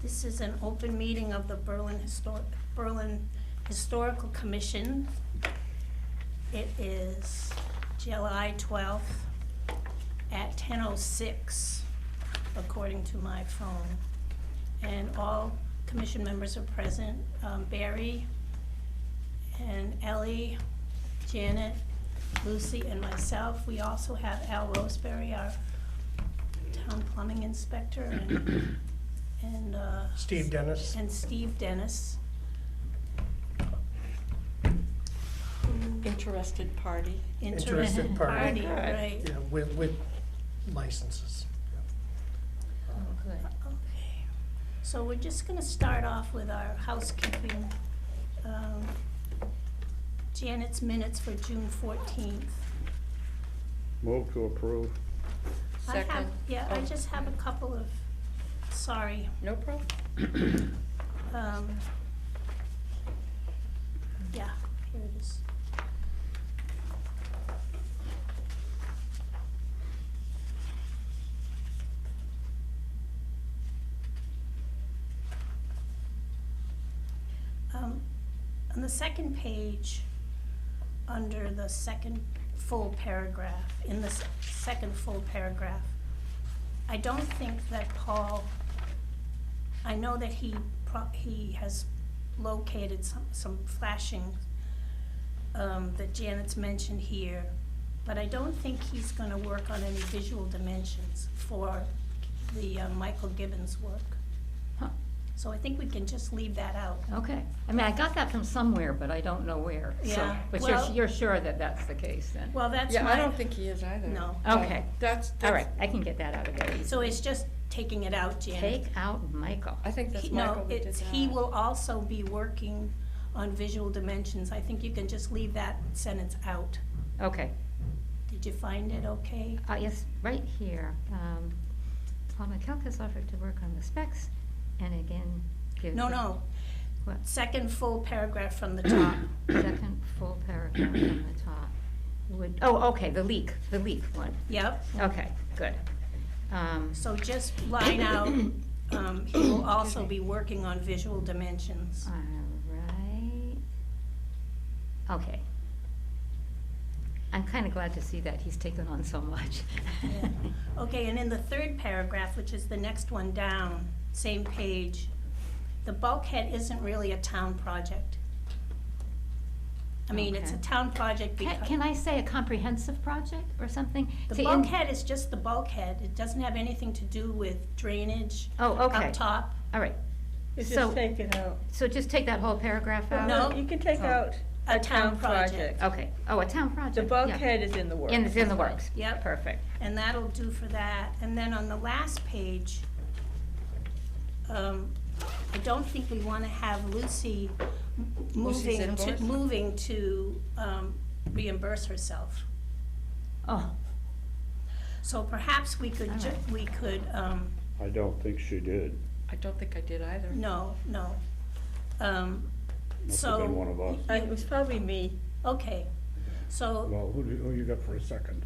This is an open meeting of the Berlin Historical Commission. It is July 12th at 10:06, according to my phone. And all commission members are present. Barry and Ellie, Janet, Lucy, and myself. We also have Al Roseberry, our town plumbing inspector, and Steve Dennis. And Steve Dennis. Interested party. Interested party. Right. Yeah, with licenses. Oh, good. Okay. So we're just going to start off with our housekeeping. Janet's minutes for June 14th. Move to approve. Second. I just have a couple of, sorry. No problem. Yeah, here it is. On the second page, under the second full paragraph, in the second full paragraph, I don't think that Paul, I know that he has located some flashing that Janet's mentioned here, but I don't think he's going to work on any visual dimensions for the Michael Gibbons work. Huh. So I think we can just leave that out. Okay. I mean, I got that from somewhere, but I don't know where. So- Yeah, But well- you're sure that that's the case then? Well, that's Yeah, my... I don't think he is either. No. Okay. That's. All right, I can get that out of there. So it's just taking it out, Janet. Take out Michael. I think that's He- Michael No, that did it's, that. he will also be working on visual dimensions. I think you can just leave that sentence out. Okay. Did you find it okay? Yes, right here. Paul McKelk has offered to work on the specs and again give. No. What? Second full paragraph from the top. Second full paragraph from the top. Okay, the leak one. Yep. Okay, good. So just line out, he will also be working on visual dimensions. All right. Okay. I'm kind of glad to see that he's taken on so much. Yeah. Okay, and in the third paragraph, which is the next one down, same page, the bulkhead isn't really a town project. I mean, it's a Okay. town project because... Can I say a comprehensive project or something? The See, bulkhead is just the bulkhead. It doesn't have anything to do with drainage Oh, okay. up top. All right. You So- just take it out. So just take that whole paragraph out? No. You can take Oh. out A town project. Okay. Oh, a town project. The yeah. bulkhead is in the works. It's in the works. Yep. Perfect. And that'll do for that. And then on the last page, I don't think we want to have Lucy invoice? moving to reimburse herself. Oh, So perhaps we could, All right. I don't think she did. I don't think I did either. no. Must have been one So, of us. It was probably me. okay, so Well, who you got for a second?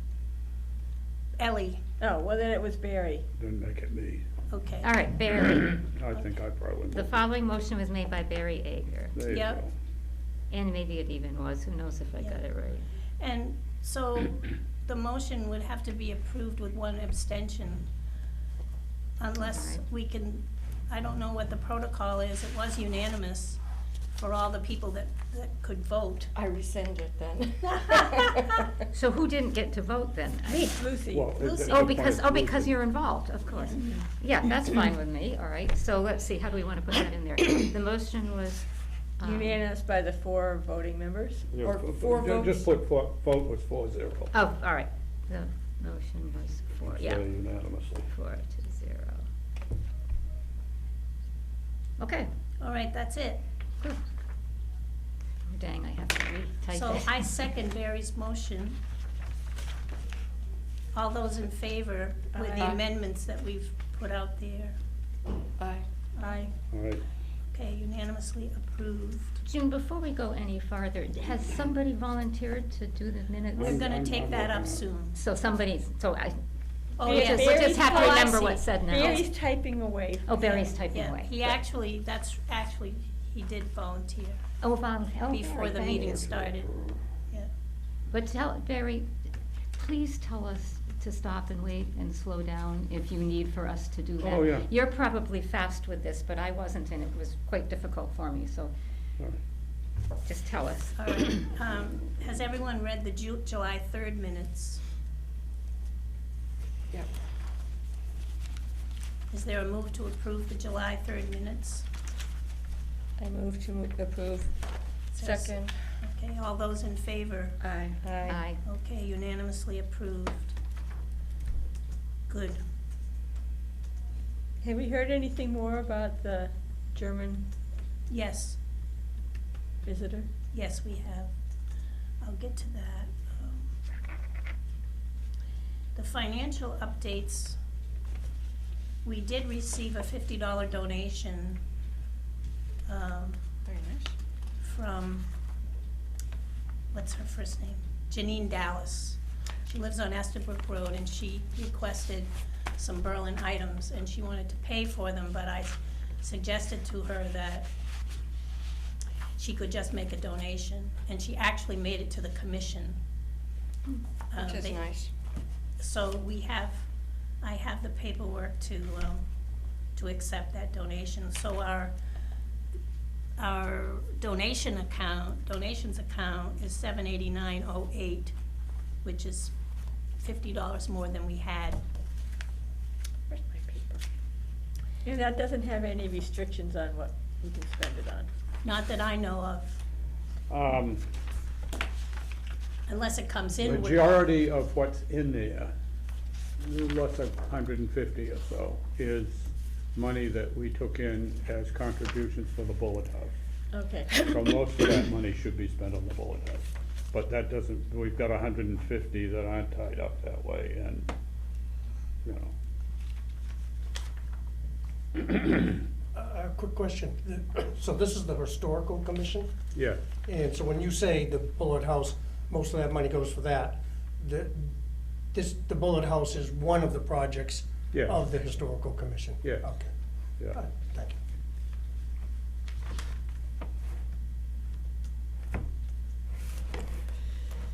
Ellie, Oh, well, then it was Barry. Didn't make it me. okay. all right, Barry. I think I probably. The following motion was made by Barry Ager. There you Yep. go. And maybe it even was, who knows if I got Yeah. it right. And so the motion would have to be approved with one abstention unless Alright. we can, I don't know what the protocol is. It was unanimous for all the people that could vote. I rescind it then. So who didn't get to vote then? Me, Lucy. Well, Lucy. Oh, because you're involved, of course. Yeah, that's fine with me, all right. So let's see, how do we want to put that in there? The motion was. Unanimous by the 4 voting members. Yeah, Or 4 votes. Just put vote was 4-0. Oh, all right. The motion was Say yeah, unanimously. 4-0. Okay. All right, that's it. Good. Oh, dang, I have to retype So it. I second Barry's motion. All those in favor with the Aye. amendments that we've put out there? Aye. Aye. All right. Okay, unanimously approved. June, before we go any farther, has somebody volunteered to do the minutes? We're gonna I'm take that working on up it. soon. So somebody, Oh, Barry- yes. We'll just Barry's have to Oh, I remember see. what's said now. Barry's typing away. Oh, Barry's typing Yeah, away. he actually, he did volunteer Oh, volunteer, oh, before Barry, the thank meeting you. started. Yeah. But Barry, please tell us to stop and wait and slow down if you need for us to do that. Oh, yeah. You're probably fast with this, but I wasn't, and it was quite difficult for me, so All right. just tell us. All right. Has everyone read the July 3rd minutes? Yeah. Is there a move to approve the July 3rd minutes? I move to approve. Says- Second. Okay, all those in favor? Aye. Aye. Okay, unanimously approved. Good. Have we heard anything more about the German Yes, visitor? yes, we have. I'll get to that. The financial updates, we did receive a $50 donation Very nice. from, what's her first name? Janine Dallas. She lives on Estabrook Road, and she requested some Berlin items, and she wanted to pay for them, but I suggested to her that she could just make a donation, and she actually made it to the commission. Which is They- nice. So I have the paperwork to accept that donation. So our donations account is $789.08, which is $50 more than we had. Where's my paper? And that doesn't have any restrictions on what we can spend it on. Not that I know of, unless it comes in with. Majority of what's in there, less than 150 or so, is money that we took in as contributions for the Bullet House. Okay. So most of that money should be spent on the Bullet House. But that doesn't, we've got 150 that aren't tied up that way, and, you know. A quick question. So this is the historical commission? Yeah, And so when you say the Bullet House, most of that money goes for that. The Bullet House is one of the projects Yeah. of the historical commission? Yeah. Okay. yeah. All right, thank you.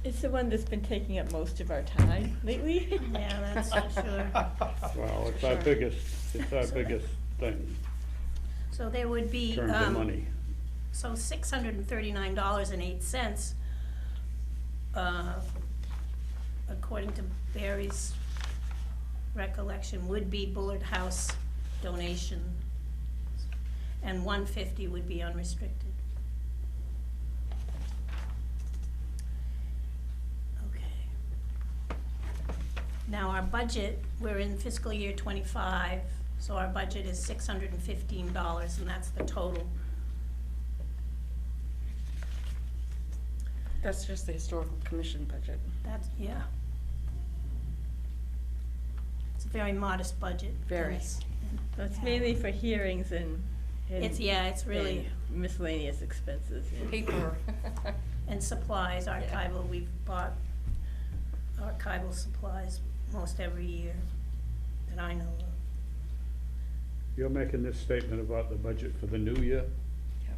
It's the one that's been taking up most of our time lately. Yeah, that's for sure. Well, it's our Sure. biggest thing, So there would be, in terms of money. so $639.08, according to Barry's recollection, would be Bullard House donation, and $150 would be unrestricted. Okay. Now, our budget, we're in fiscal year '25, so our budget is $615, and that's the total. That's just the historical commission budget. That's, yeah. It's a very modest budget. Very. Dennis. It's mainly for hearings and. It's, yeah, it's really, and miscellaneous expenses. yeah. Paper. and supplies, archival, we've bought archival supplies most every year that I know of. You're making this statement about the budget for the new year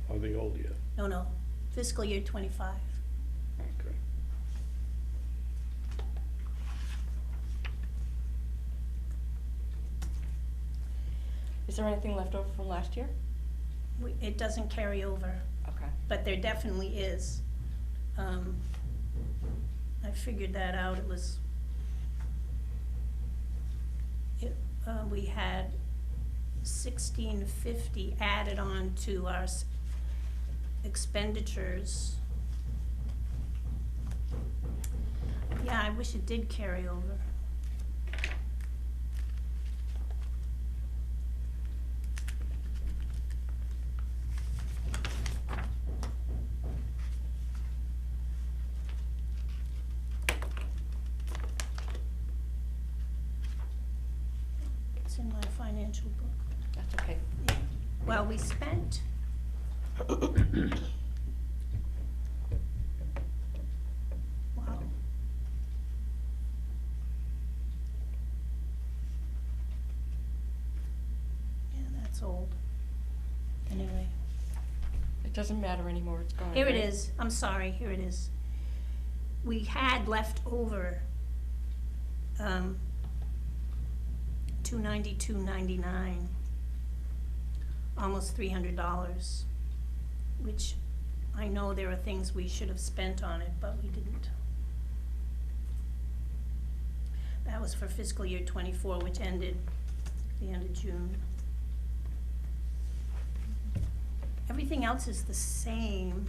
or the old year? No, fiscal year '25. Okay. Is there anything left over from last year? It doesn't carry over, Okay. but there definitely is. I figured that out, it was, we had $1650 added on to our expenditures. Yeah, I wish it did carry over. It's in my financial book. That's okay. Well, we spent. Wow. Anyway, It doesn't matter anymore, it's gone. here it right? is, I'm sorry, here it is. We had left over, $292.99, almost $300, which I know there are things we should have spent on it, but we didn't. That was for fiscal year '24, which ended the end of June. Everything else is the same.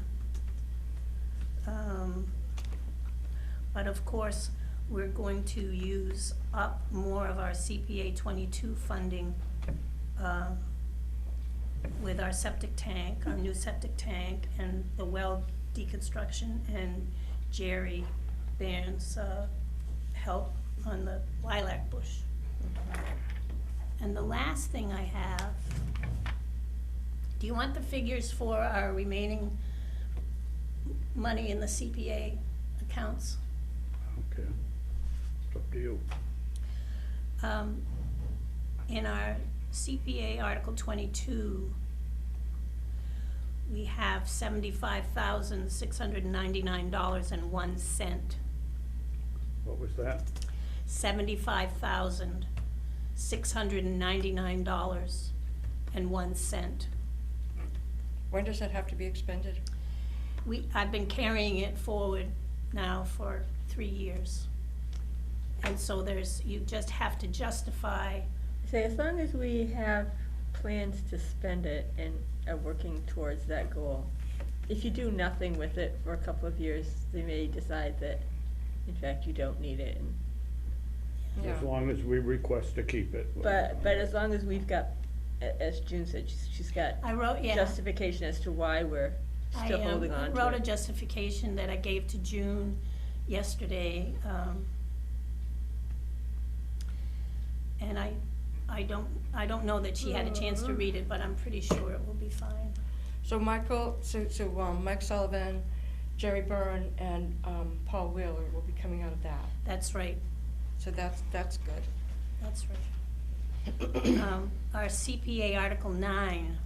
But of course, we're going to use up more of our CPA 22 funding with our septic tank, our new septic tank, and the well deconstruction, and Jerry Barron's help on the lilac bush. And the last thing I have, do you want the figures for our remaining money in the CPA accounts? Okay. It's up to you. In our CPA Article 22, we have $75,699.01. What was that? $75,699.01. When does that have to be expended? I've been carrying it forward now for 3 years. And so you just have to justify, Say, as long as we have plans to spend it and are working towards that goal, if you do nothing with it for a couple of years, they may decide that, in fact, you don't need it. Yeah. As long as we request to keep it. But as long as we've got, as June said, she's got I wrote, yeah. justification as to why we're still holding on to it. I wrote a justification that I gave to June yesterday, and I don't know that she had a chance to read it, but I'm pretty sure it will be fine. So Michael, Mike Sullivan, Jerry Byrne, and Paul Wheeler will be coming out of that. That's right, So that's good. that's right. Our CPA Article 9,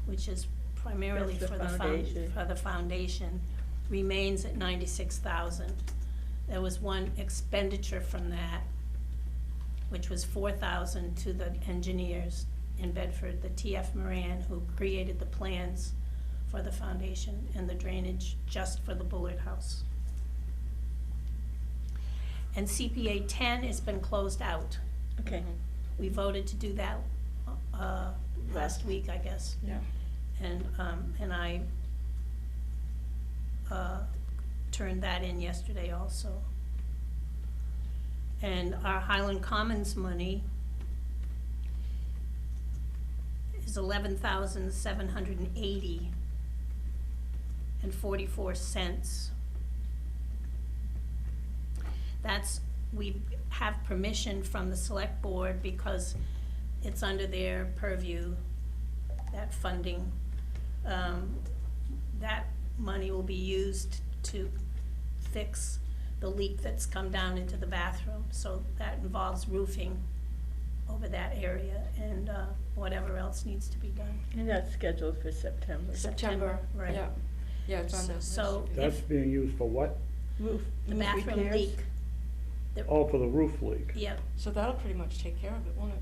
which is primarily That's for the foundation. for the foundation, remains at $96,000. There was one expenditure from that, which was $4,000 to the engineers in Bedford, the TF Moran, who created the plans for the foundation and the drainage just for the Bullard House. And CPA 10 has been closed out. Okay, We voted to do that last week, I guess. Yeah. And I turned that in yesterday also. And our Highland Commons money is $11,780.44. We have permission from the select board because it's under their purview, that funding. That money will be used to fix the leak that's come down into the bathroom. So that involves roofing over that area and whatever else needs to be done. and that's scheduled for September. September, right. Yeah, yeah, it's on the list. So That's if being used for what? Roof the bathroom repairs. leak, Oh, for the roof leak. yep. So that'll pretty much take care of it, won't it?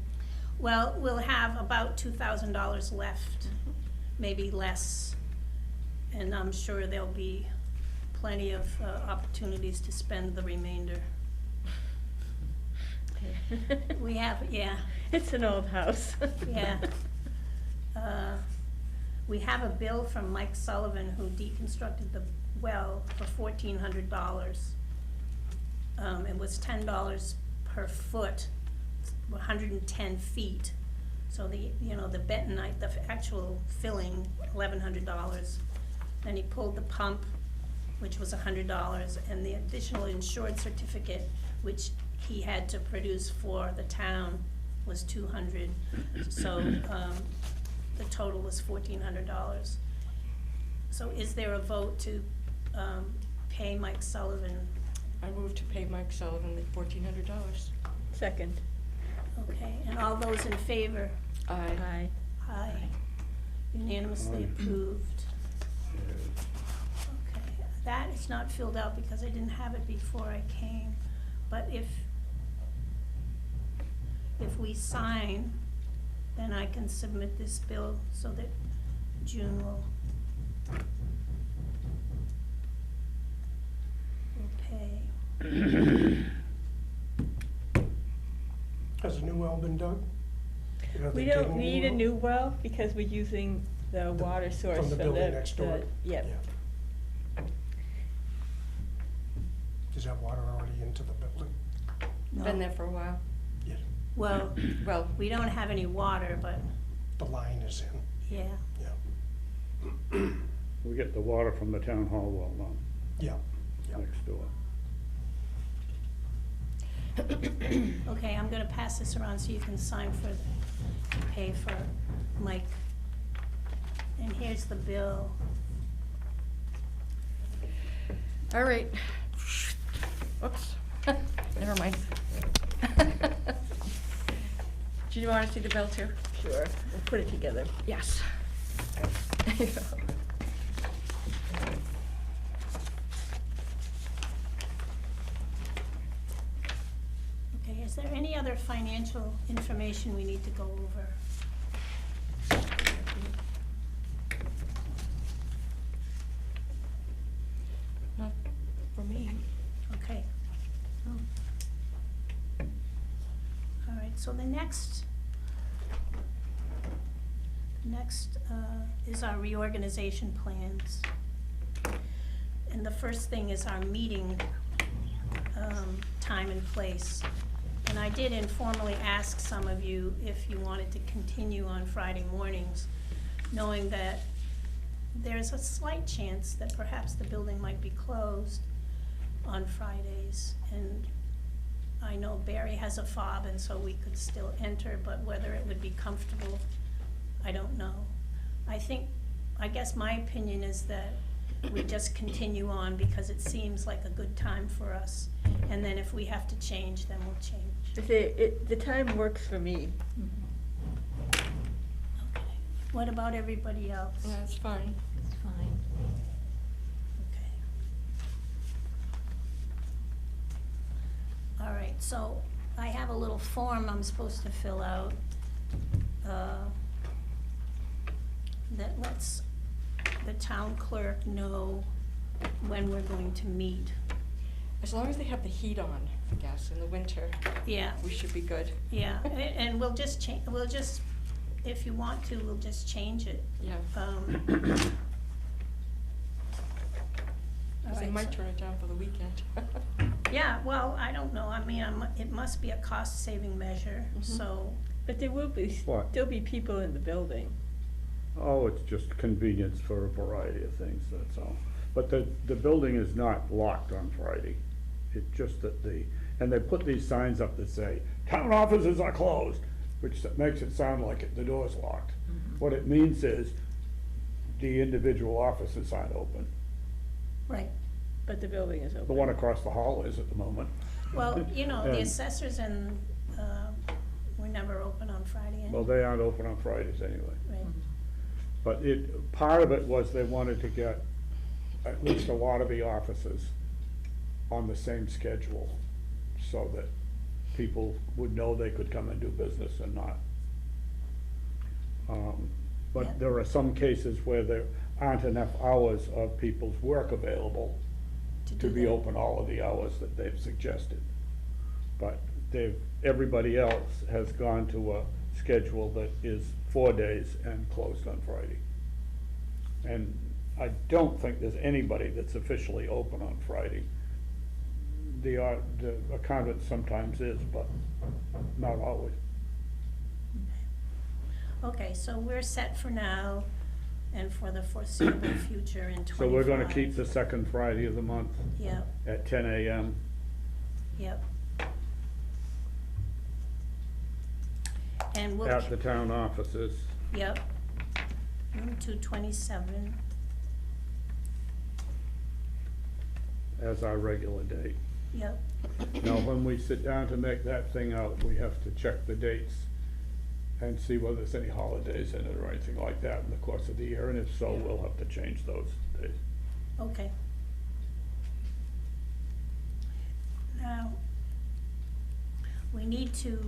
Well, we'll have about $2,000 left, maybe less. And I'm sure there'll be plenty of opportunities to spend the remainder. We have, yeah, It's an old house. yeah. We have a bill from Mike Sullivan, who deconstructed the well, for $1,400. It was $10 per foot, 110 feet. So the bentonite, the actual filling, $1,100. Then he pulled the pump, which was $100, and the additional insured certificate, which he had to produce for the town, was $200. So the total was $1,400. So is there a vote to pay Mike Sullivan? I move to pay Mike Sullivan the $1,400. Second. Okay, and all those in favor? Aye. Aye. Aye. Unanimously Aye. approved. Okay, that is not filled out because I didn't have it before I came, but if we sign, then I can submit this bill so that June will pay. Has a new well been dug? Have We they don't taken need a well? new well because we're using the water source From the building next door? Yep. Yeah. Does that water already into the building? Been No. there for a while. Yeah, Well, Well, we don't have any water, but, the line is in, yeah. yeah. We get the water from the town hall well now, Yeah, yeah. next door. Okay, I'm gonna pass this around so you can sign for, pay for Mike. And here's the bill. all right. Oops, never mind. Do you wanna see the bill too? Sure, we'll put it together. Yes. There you go. Okay, is there any other financial information we need to go over? Not for me. Okay. All right, so the next is our reorganization plans. And the first thing is our meeting time and place. And I did informally ask some of you if you wanted to continue on Friday mornings, knowing that there's a slight chance that perhaps the building might be closed on Fridays. And I know Barry has a fob, and so we could still enter, but whether it would be comfortable, I don't know. I guess my opinion is that we just continue on because it seems like a good time for us. And then if we have to change, then we'll change. The time works for me. Okay. What about everybody else? Yeah, it's fine. It's fine. Okay. All right, so I have a little form I'm supposed to fill out that lets the town clerk know when we're going to meet. As long as they have the heat on, I guess, in the winter, Yeah, we should be good. yeah, and we'll just if you want to, we'll just change it. Yeah. All Because they right, might so- turn it down for the weekend. Yeah, well, I don't know, I mean, it must be a cost-saving measure, Mhm. so, But there will be, What? still be people in the building. Oh, it's just convenience for a variety of things, that's all. But the building is not locked on Friday. It's just that and they put these signs up that say, town offices are closed, which makes it sound like the door's locked. What it means is, the individual offices aren't open. right. But the building is open. The one across the hall is at the moment. Well, you know, the And- assessors and, we're never open on Friday anyway. Well, they aren't open on Fridays anyway. Right, But part of it was they wanted to get at least a lot of the offices on the same schedule, so that people would know they could come and do business and not. Yeah. But there are some cases where there aren't enough hours of people's work available to do be that. open all of the hours that they've suggested. But everybody else has gone to a schedule that is 4 days and closed on Friday. And I don't think there's anybody that's officially open on Friday. The accountant sometimes is, but not always. Okay, so we're set for now and for the foreseeable future in 25. So we're gonna keep the second Friday of the month Yep, at 10 a.m. yep. And we'll, at the town offices. yep, room 227, As our regular date. yep, Now, when we sit down to make that thing out, we have to check the dates and see whether there's any holidays in it or anything like that in the course of the year, and if so, Yeah. we'll have to change those days. Okay. Now, we need to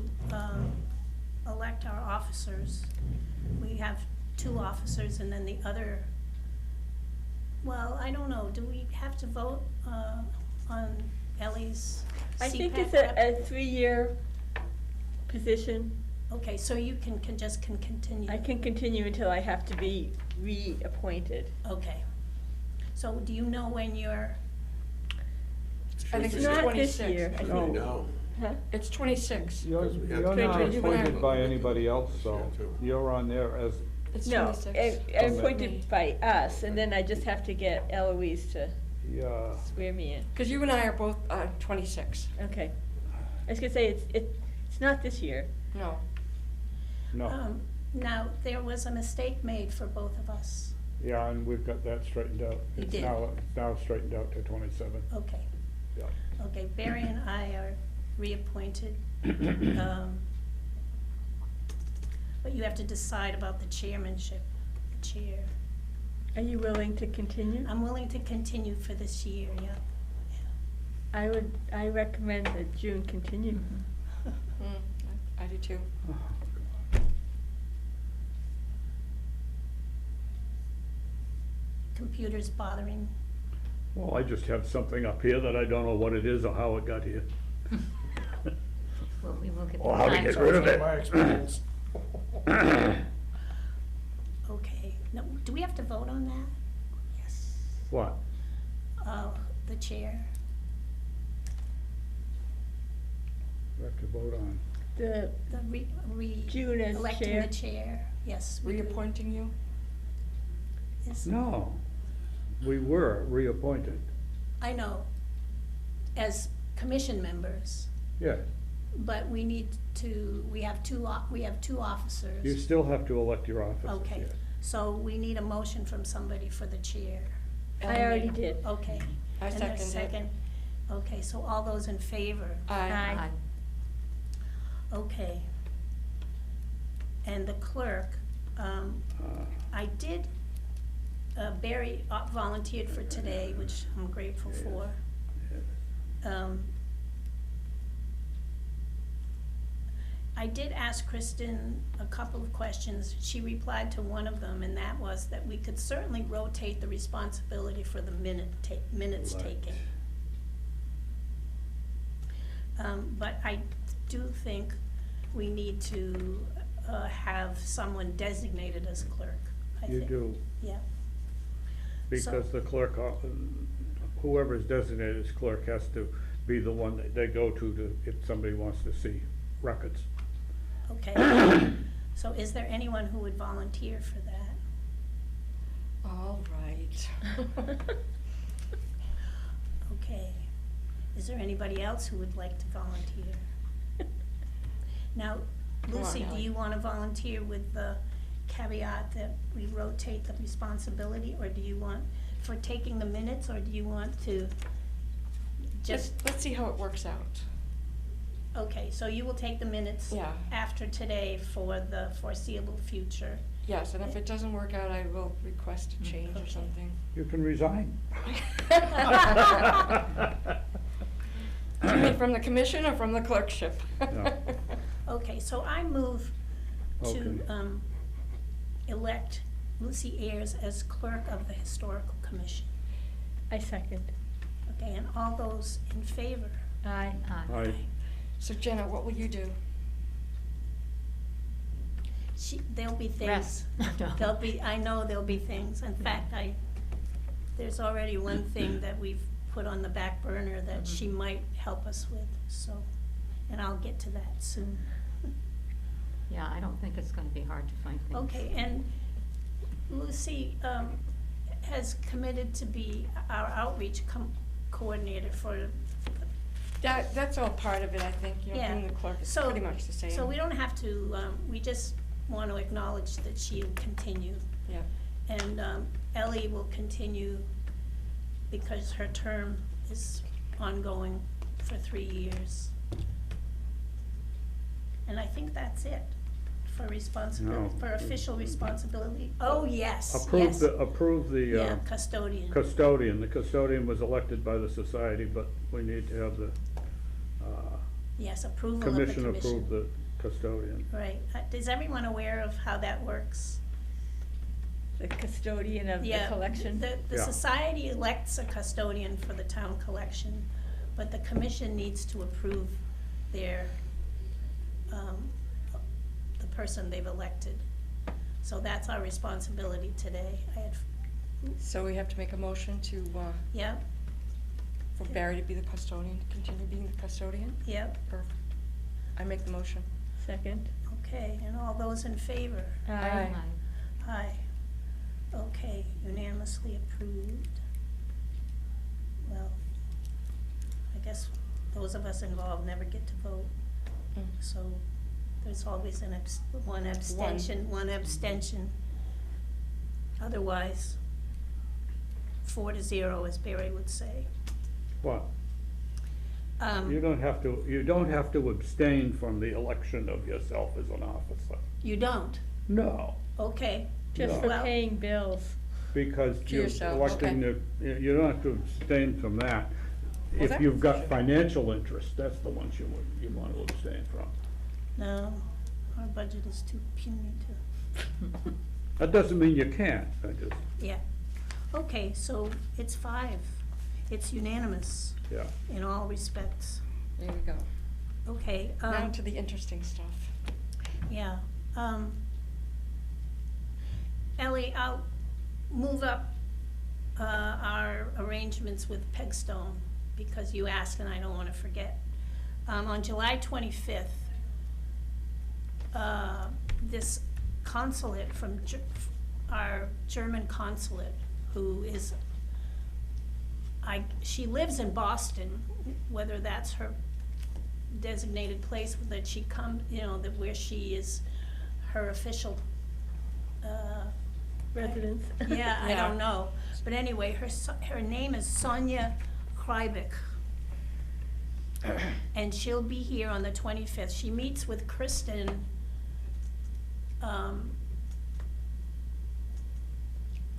elect our officers. We have 2 officers and then the other, well, I don't know, do we have to vote on Ellie's I think CPAC it's rep? a 3-year position. Okay, so you can just continue? I can continue until I have to be reappointed. Okay. So do you know when you're, I think It's it's not this 26. year, I No. think. No. Huh? It's 26. You're Because we have you're to not change it. appointed by anybody else, This so year, too. you're on there as, It's No, 26. I'm Me. appointed by us, and then I just have to get Eloise to yeah, swear me in. Because you and I are both 26. Okay. I was gonna say, it's not this year. No. no. now, there was a mistake made for both of us. Yeah, and we've got that straightened out. You It's did. now straightened out to 27, Okay. yeah. Okay, Barry and I are reappointed. But you have to decide about the chairmanship, the chair. Are you willing to continue? I'm willing to continue for this year, yeah. I recommend that June continue. Mm, I do too. Computer's bothering. Well, I just have something up here that I don't know what it is or how it got here. Well, we will get. Or the how to time get to- rid of it. My experience. Okay, no, do we have to vote on that? Yes. What? The chair. We have to vote on. The The June as electing chair. the chair, yes. we do. Reappointing you? Yes. No, we were reappointed, I know, as commission members, yeah. but we need to, we have two officers. You still have to elect your officers, Okay, yes. so we need a motion from somebody for the chair. I already did. Okay. I And a second it. Okay, so all those in favor? Aye. Aye. Okay. And the clerk, I did, Barry volunteered for today, which I'm grateful for. I did ask Kristen a couple of questions. She replied to one of them, and that was that we could certainly rotate the responsibility for the minutes Right. taken. But I do think we need to have someone designated as clerk, I You think. do, Yeah, because the clerk, whoever is designated as clerk has to be the one that they go to if somebody wants to see records. okay. So is there anyone who would volunteer for that? All right. Okay. Is there anybody else who would like to volunteer? Now, Come on, Lucy, do Ally. you want to volunteer with the caveat that we rotate the responsibility? Or do you want, for taking the minutes, or do you want to just, Let's see how it works out. okay, so you will take the minutes Yeah. after today for the foreseeable future? Yes, and if it doesn't work out, I will request a change or Okay. something. You can resign. Do you mean from the commission or from the clerkship? No. Okay, so I move to Okay. elect Lucy Ayers as clerk of the Historical Commission. I second. Okay, and all those in favor? Aye. Aye. So Jenna, what will you do? There'll be things. Rest. No. There'll be, I know there'll be things. In fact, there's already one thing that we've put on the back burner that she might help us with, so, and I'll get to that soon. Yeah, I don't think it's gonna be hard to find things. Okay, and Lucy, has committed to be our outreach coordinator for. That's all part of it, I think, you know, Yeah. being the clerk is So- pretty much the same. So we don't have to, we just want to acknowledge that she'll continue. Yeah. And Ellie will continue because her term is ongoing for 3 years. And I think that's it for responsibility, No. for official responsibility. Oh, yes, Approve yes. the Yeah, custodian. custodian. The custodian was elected by the society, but we need to have the Yes, approval of the commission commission. approve the custodian. Right. Is everyone aware of how that works? The custodian of the Yeah, collection. The Yeah. society elects a custodian for the town collection, but the commission needs to approve their, the person they've elected. So that's our responsibility today. So we have to make a motion to, Yeah, for Barry to be the custodian, to continue being the custodian? yeah, Or, I make the motion. Second. okay, and all those in favor? Aye. Aye. Okay, unanimously approved. Well, I guess those of us involved never get to vote, Mm. so there's always one abstention. Otherwise, 4-0, as Barry would say. What? Um, You don't have to abstain from the election of yourself as an officer. You don't? No, Okay. Just for Well- paying bills. because To you're yourself, electing you don't have to abstain from that. Well, If that- you've got financial interest, that's the ones you want to abstain from. No, our budget is too puny to. That doesn't mean you can't, Yeah. Okay, so it's 5. It's unanimous yeah. in all respects. There we go. Okay, Now to the interesting stuff. yeah. Ellie, I'll move up our arrangements with Pegstone because you asked and I don't want to forget. On July 25th, this consulate from our German consulate, who is, she lives in Boston, whether that's her designated place that she comes, that where she is her official, Residents. yeah, I Yeah. don't know. But anyway, her name is Sonia Kreibich. And she'll be here on the 25th. She meets with Kristen,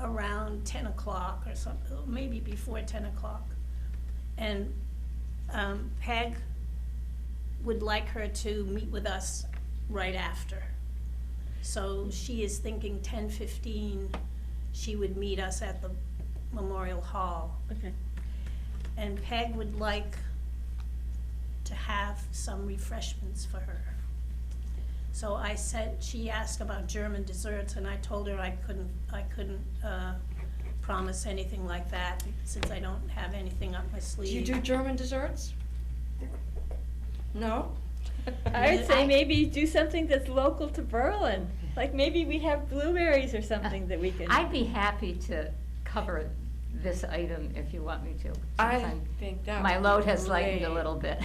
around 10 o'clock or something, maybe before 10 o'clock. And Peg would like her to meet with us right after. So she is thinking 10:15, she would meet us at the Memorial Hall. Okay. And Peg would like to have some refreshments for her. So I said, she asked about German desserts, and I told her I couldn't promise anything like that, since I don't have anything up my Do sleeve. you do German desserts? No? I would say I- maybe do something that's local to Berlin. Like maybe we have blueberries or something that we can. I'd be happy to cover this item if you want me to. I since think that my would load be has lightened a great. little bit.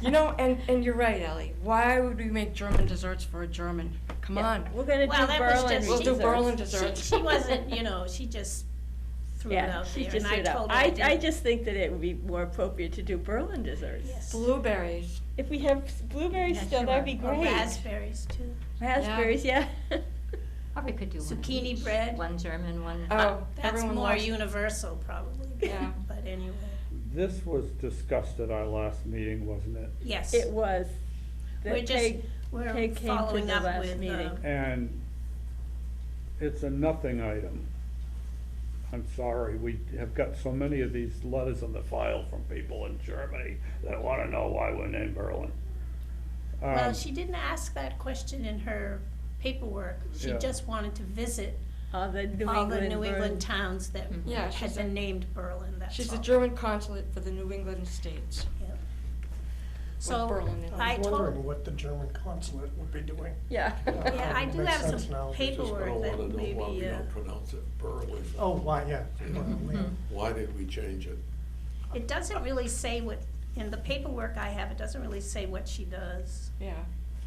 You know, and you're right, Ellie. Why would we make German desserts for a German? Come on. We're gonna Well, do that was Berlin. just- We'll do desserts. Berlin She, desserts. she wasn't, she just threw it Yeah, out she there, just and threw I it out. told her I didn't. just think that it would be more appropriate to do Berlin desserts. Yes. Blueberries. If we have blueberries Yeah, still, sure. that'd be Or great. raspberries too. Raspberries, yeah. Or we could do one of Zucchini each. bread. One German, one. Oh, That's everyone more loves- universal probably. Yeah. But anyway, This was discussed at our last meeting, wasn't it? yes. It was. We're That just, Peg- we're Peg came to following the up last with, meeting. And it's a nothing item. I'm sorry, we have got so many of these letters in the file from people in Germany that wanna know why we're named Berlin. well, she didn't ask that question in her paperwork. She Yeah. just wanted to visit all the New all the England. New Berlin- England towns that Yeah, had she's been a- named Berlin, that's all. She's a German consulate for the New England states. Yeah. So, Berlin in it. I I was wondering told, what the German consulate would be doing. Yeah. yeah, I do Makes have sense now. some Just paperwork Just that wanna know why we maybe, don't pronounce it Berlin. Oh, why, yeah. Why did we change it? it doesn't really say what, in the paperwork I have, it doesn't really say what she does. Yeah,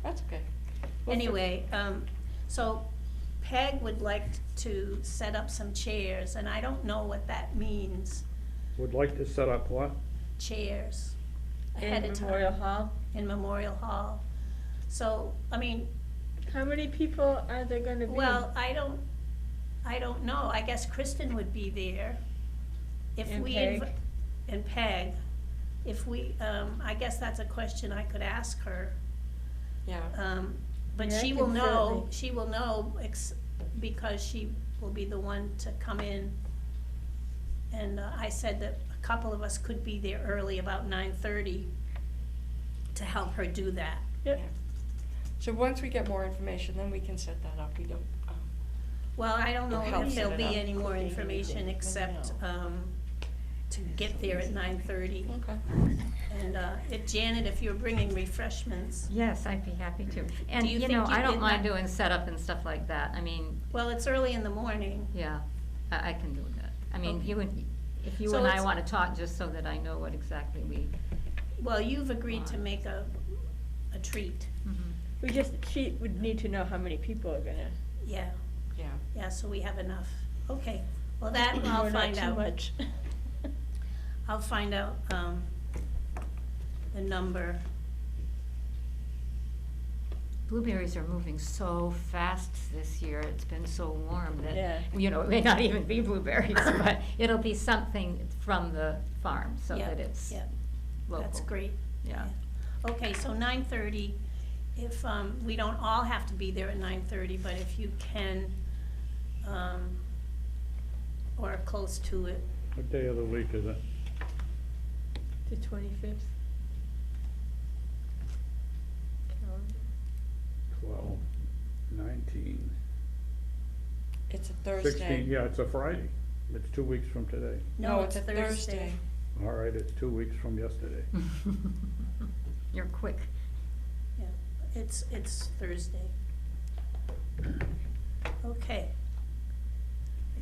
that's okay. Well, for- Anyway, so Peg would like to set up some chairs, and I don't know what that means, Would like to set up what? chairs, ahead In of time. Memorial Hall. In Memorial Hall. So, I mean, How many people are there gonna be? Well, I don't know. I guess Kristen would be there. If And we Peg? And Peg. If we, I guess that's a question I could ask her. Yeah. But Yeah, I she can will know, certainly- because she will be the one to come in. And I said that a couple of us could be there early, about 9:30, to help her do that. Yep. So once we get more information, then we can set that up. We don't, Well, I don't know It helps if there'll set be it up. any more Cooking, information anything, except, no. to get there at 9:30. okay. And if Janet, if you're bringing refreshments, Yes, I'd be happy to. And, Do you you know, think you I don't could mind not- doing setup and stuff like that. I mean, well, it's early in the morning. yeah, I can do that. I mean, Okay. you and, if you So and I it's- wanna talk, just so that I know what exactly we, Well, you've agreed to make a treat, mhm. She would need to know how many people are gonna. yeah, Yeah. so we have enough. Okay, well, that I'll Or not find too out. much. I'll find out, the number. Blueberries are moving so fast this year, it's been so warm Yeah. that, you know, it may not even be blueberries, but it'll be something from the farm, so Yeah, that it's yeah, local. That's great. Yeah. Okay, so 9:30, if, we don't all have to be there at 9:30, but if you can, or close to it. What day of the week is it? The 25th. 12, 19, It's a 16, Thursday. yeah, it's a Friday. It's 2 weeks from today. No, it's a Thursday. All right, it's 2 weeks from yesterday. You're quick. Yeah, it's Thursday. Okay.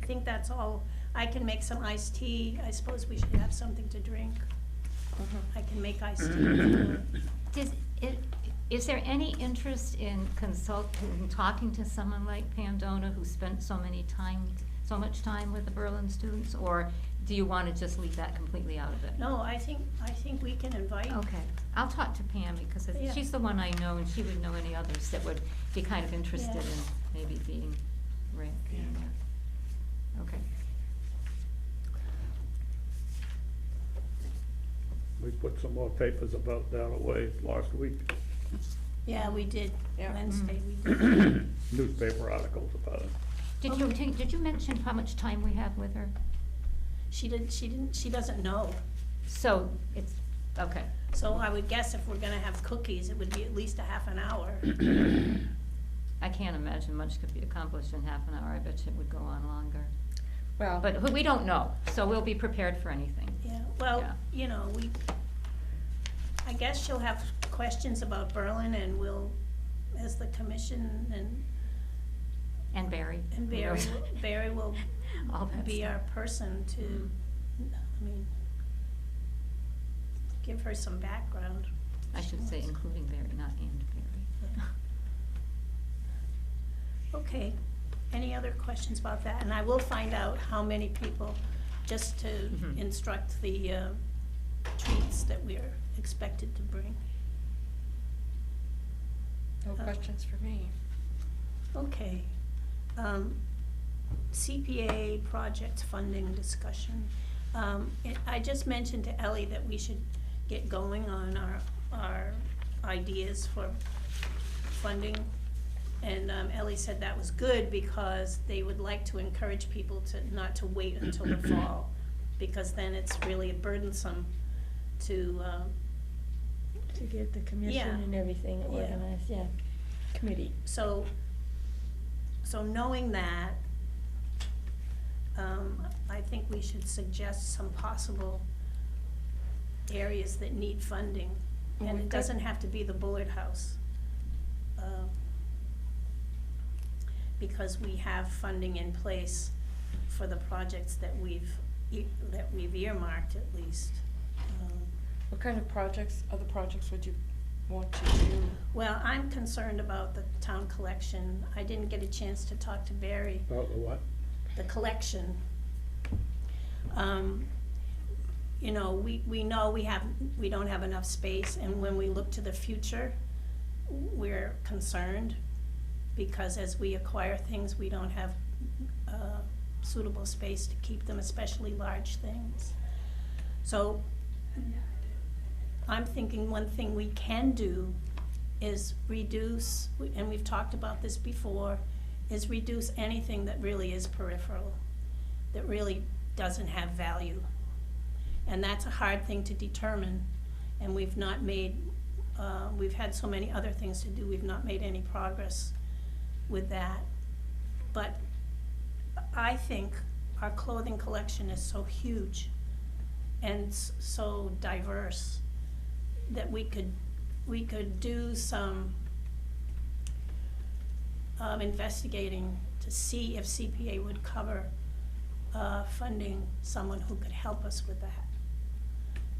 I think that's all. I can make some iced tea. I suppose we should have something to drink. I can make iced tea. if you want. Is there any interest in talking to someone like Pam Dona, who spent so much time with the Berlin students, or do you wanna just leave that completely out of it? No, I think we can invite. Okay, I'll talk to Pam, because Yeah. she's the one I know, and she would know any others that would be kind of interested Yeah. in maybe being there. Okay. We put some more papers about that away last week, Yeah, we did. Yeah. Wednesday, we did. newspaper articles about it. Did you mention how much time we have with her? She doesn't know. So, it's, okay. So I would guess if we're gonna have cookies, it would be at least a half an hour. I can't imagine much could be accomplished in half an hour. I bet you it would go on longer. Well, But we don't know, so we'll be prepared for anything. Yeah, well, Yeah. you know, I guess she'll have questions about Berlin, and we'll, as the commission, And Barry. and who knows? Barry will All that be stuff. our person to, I mean, give her some background. I should say including Barry, not and Barry. Okay, any other questions about that? And I will find out how many people, just to Mhm. instruct the treats that we're expected to bring. no questions for me. Okay. CPA project funding discussion. I just mentioned to Ellie that we should get going on our ideas for funding. And Ellie said that was good, because they would like to encourage people not to wait until the fall, because then it's really burdensome to, To get the Yeah. commission and everything Yeah. organized, yeah, committee. so knowing that, I think we should suggest some possible areas that need funding. Well, And we've it got- doesn't have to be the Bullard House. Because we have funding in place for the projects that we've earmarked, at least. What kind of projects, other projects would you want to do? Well, I'm concerned about the town collection. I didn't get a chance to talk to Barry. About the what? The collection. You know, we know we don't have enough space, and when we look to the future, we're concerned. because as we acquire things, we don't have suitable space to keep them, especially large things. So I'm thinking one thing we can do is reduce, and we've talked about this before, is reduce anything that really is peripheral, that really doesn't have value. And that's a hard thing to determine, and we've not made, we've had so many other things to do, we've not made any progress with that. But I think our clothing collection is so huge and so diverse that we could do some investigating to see if CPA would cover funding someone who could help us with that,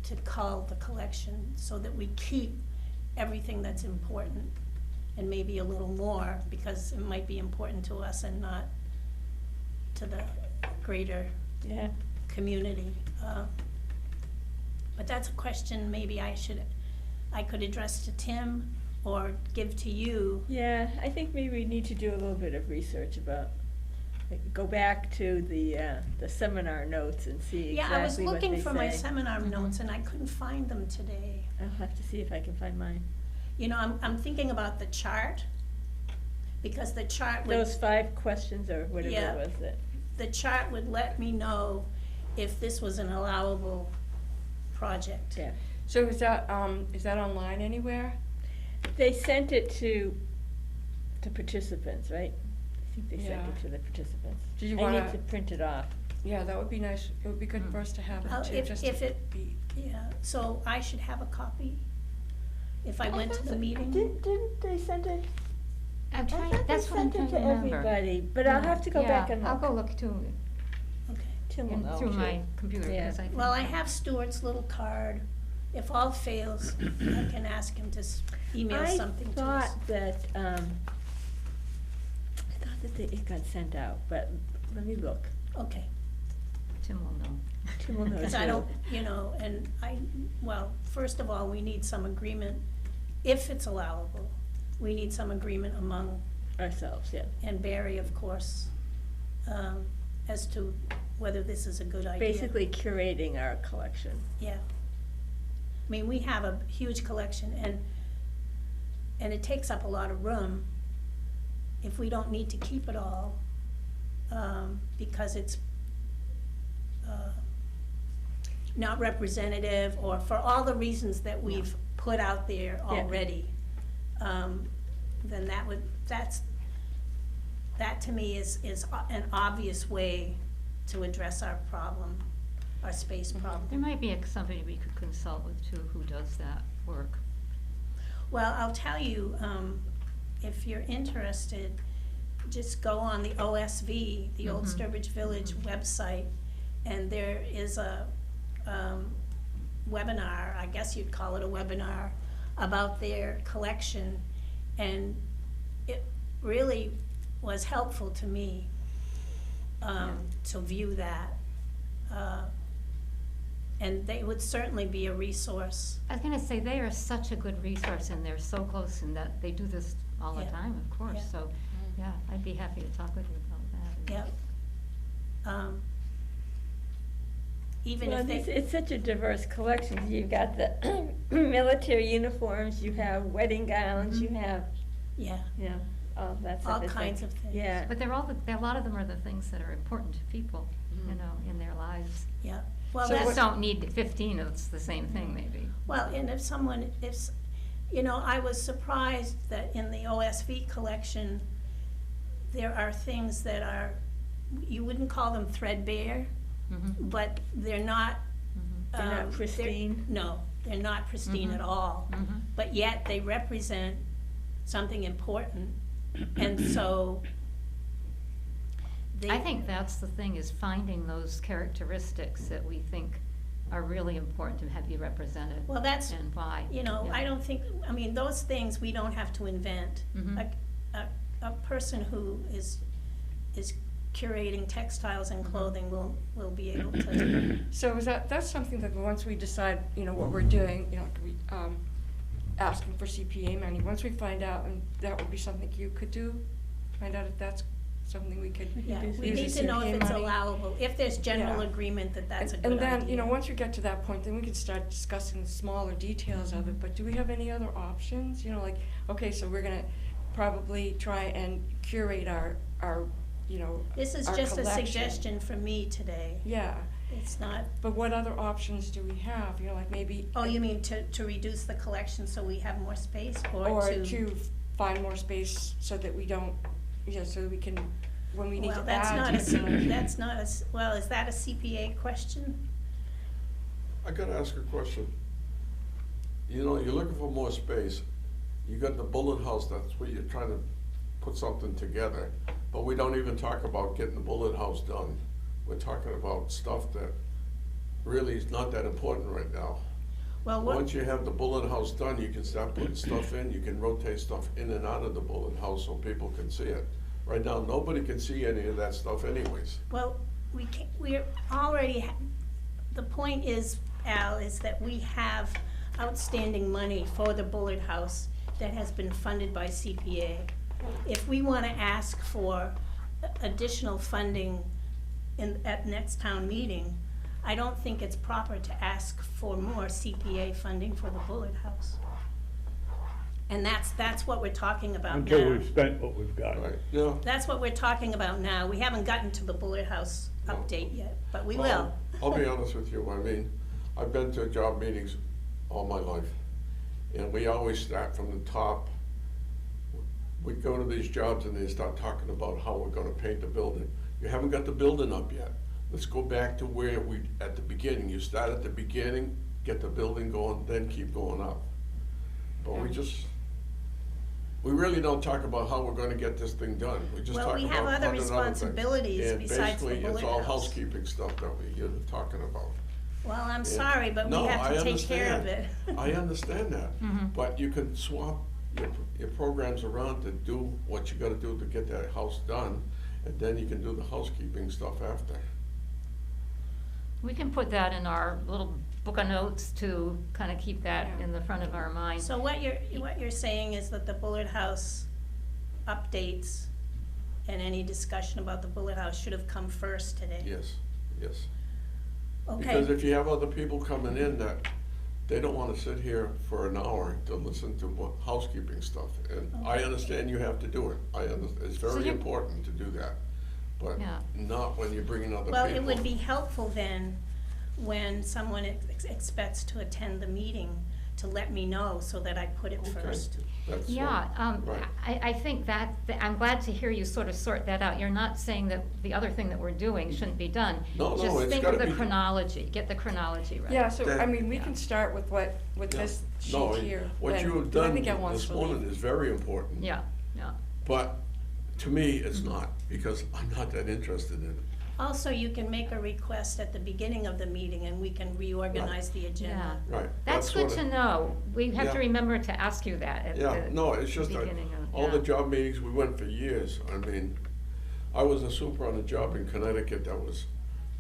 to cull the collection so that we keep everything that's important and maybe a little more, because it might be important to us and not to the greater Yeah. community. But that's a question maybe I could address to Tim or give to you. Yeah, I think maybe we need to do a little bit of research about, like, go back to the seminar notes and see Yeah, I was exactly what looking they for my say. seminar notes and I couldn't find them today. I'll have to see if I can find mine. You know, I'm thinking about the chart, because the chart would, Those 5 questions or whatever Yeah. it was that, the chart would let me know if this was an allowable project. yeah. So is that online anywhere? They sent it to participants, right? I think they sent Yeah. it to the participants. Do you I wanna? need to print it off. Yeah, that would be nice. It would be good for us to have Oh, it too, if- just if to it- be. Yeah, so I should have a copy if I went to the meeting? Didn't they send it? I'm I trying, thought they that's what I'm sent trying it to to remember. everybody, but I'll have to go back and look. I'll go look too, Okay. Tim will know, through too. my computer, Yeah. because I. Well, I have Stuart's little card. If all fails, I can ask him to email something to us. I thought that it got sent out, but let me look. Okay, Tim will know. Tim will know because I too. don't, and well, first of all, we need some agreement, if it's allowable, we need some agreement among, Ourselves, yeah. and Barry, of course, as to whether this is a good idea. Basically curating our collection. Yeah. I mean, we have a huge collection, and it takes up a lot of room if we don't need to keep it all, because it's not representative, or for all the reasons that we've put out there Yeah. already. Then that to me is an obvious way to address our problem, our space problem. There might be somebody we could consult with too, who does that work. Well, I'll tell you, if you're interested, just go on the OSV, the Old Mhm. Sturbridge Village website, and there is a webinar, I guess you'd call it a webinar, about their collection, and it really was helpful to me to view that. And they would certainly be a resource. I was gonna say, they are such a good resource, and they're so close, and that they do this all the Yeah. time, of course, Yeah. so, yeah, I'd be happy to talk with you about that. Yep. Even Well, if they. it's such a diverse collection. You've got the military uniforms, you have wedding gowns, you Mhm. have, Yeah, all that stuff. all It's kinds like- of things. Yeah. But they're a lot of them are the things that are important to people, you know, in their lives. Yeah, well, So You that's, just don't need 15 of the same thing, maybe. well, and if I was surprised that in the OSV collection, there are things that are, you wouldn't call them threadbare, Mhm. but they're not. Mhm. They're not pristine? No, they're not pristine Mhm. at all, Mhm. but yet they represent something important, and so they. I think that's the thing, is finding those characteristics that we think are really important to have you represented. Well, that's, And why. I Yeah. don't think, those things we don't have to invent. Mhm. A person who is curating textiles and clothing will be able to, So that's something that once we decide, what we're doing, asking for CPA money, once we find out, and that would be something you could do? find out if that's something we could Yeah, do we use need as to know if CPA it's money. allowable, if there's general Yeah. agreement that that's a good And idea. then, you know, once we get to that point, then we can start discussing the smaller details of it, but do we have any other options? You know, like, okay, so we're gonna probably try and curate our, you know, This is our just a collection. suggestion from me today. Yeah, It's not, but what other options do we have? You know, like maybe. oh, you mean to reduce the collection so we have more space, or Or to? to find more space so that we don't, you know, so that we can, when we need Well, to that's add. not to a, C- the- that's not a, s- well, is that a CPA question? I gotta ask a question. You know, you're looking for more space, you got the bullet house, that's where you're trying to put something together, but we don't even talk about getting the bullet house done. We're talking about stuff that really is not that important right now. Well, what, Once you have the bullet house done, you can start putting stuff in, you can rotate stuff in and out of the bullet house so people can see it. Right now, nobody can see any of that stuff anyways. well, we're already, the point is, Al, is that we have outstanding money for the Bullard House that has been funded by CPA. If we wanna ask for additional funding at next town meeting, I don't think it's proper to ask for more CPA funding for the Bullard House. And that's what we're talking about now. Until we've spent what we've got. Right, yeah. That's what we're talking about now. We haven't gotten to the Bullard House No. update yet, but we will. I'll be honest with you, I mean, I've been to job meetings all my life, and we always start from the top. We go to these jobs and they start talking about how we're gonna paint the building. You haven't got the building up yet. Let's go back to where we, at the beginning, you start at the beginning, get the building going, then keep going up. But we Yeah. just, we really don't talk about how we're gonna get this thing done. We just Well, talk we about have other 100 things. responsibilities besides the And basically, Bullard it's all House. housekeeping stuff that you're talking about. Well, I'm Yeah. sorry, but we No, have to I take care of it. understand. I understand that, Mhm. but you could swap your programs around to do what you gotta do to get that house done, and then you can do the housekeeping stuff after. We can put that in our little book of notes to kind of keep that Yeah. in the front of our mind. So what you're saying is that the Bullard House updates and any discussion about the Bullard House should have come first today? Yes, yes. Okay. Because if you have other people coming in that, they don't wanna sit here for an hour to listen to what housekeeping stuff. And I Okay. understand you have to do it. It's So very you- important to do that, but Yeah. not when you're bringing other people. Well, it would be helpful then, when someone expects to attend the meeting, to let me know so that I put it Okay. first. That's Yeah, right. I think I'm glad to hear you sort of sort that out. You're not saying that the other thing that we're doing shouldn't be done. No, no, Just it's think of gotta the be- chronology, get the chronology right. Yeah, so, I That- mean, we Yeah. can start with with Yeah. this No, sheet here. what then, you have 'cause I done think Ed wants this to leave. morning is very important. Yeah, yeah. But to me, it's not, because I'm not that interested in it. Also, you can make a request at the beginning of the meeting and we can reorganize the agenda. Yeah. Right. That's good what to it- know. We have to Yeah. remember to ask you that at Yeah, the no, it's just that, beginning of, all the yeah. job meetings, we went for years. I mean, I was a super on a job in Connecticut that was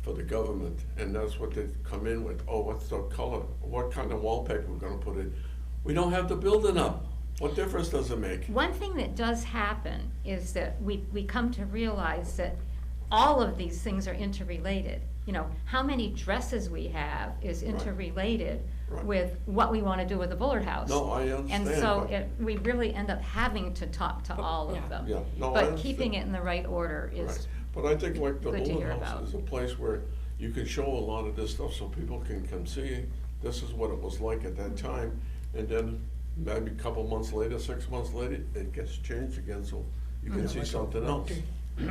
for the government, and that's what they'd come in with. Oh, what's the color, what kind of wallpaper we're gonna put in? We don't have the building up. What difference does it make? One thing that does happen is that we come to realize that all of these things are interrelated. You know, how many dresses we have is Right. interrelated Right. with what we wanna do with the Bullard House. No, I understand, And so but- we really end up having to talk to all yeah. of them. Yeah, no, I But understand. keeping it in the right order Right. is, But I think like the good to hear Bullet House about. is a place where you can show a lot of this stuff so people can come see, this is what it was like at that time. And then maybe a couple months later, 6 months later, it gets changed again, so you can see something else.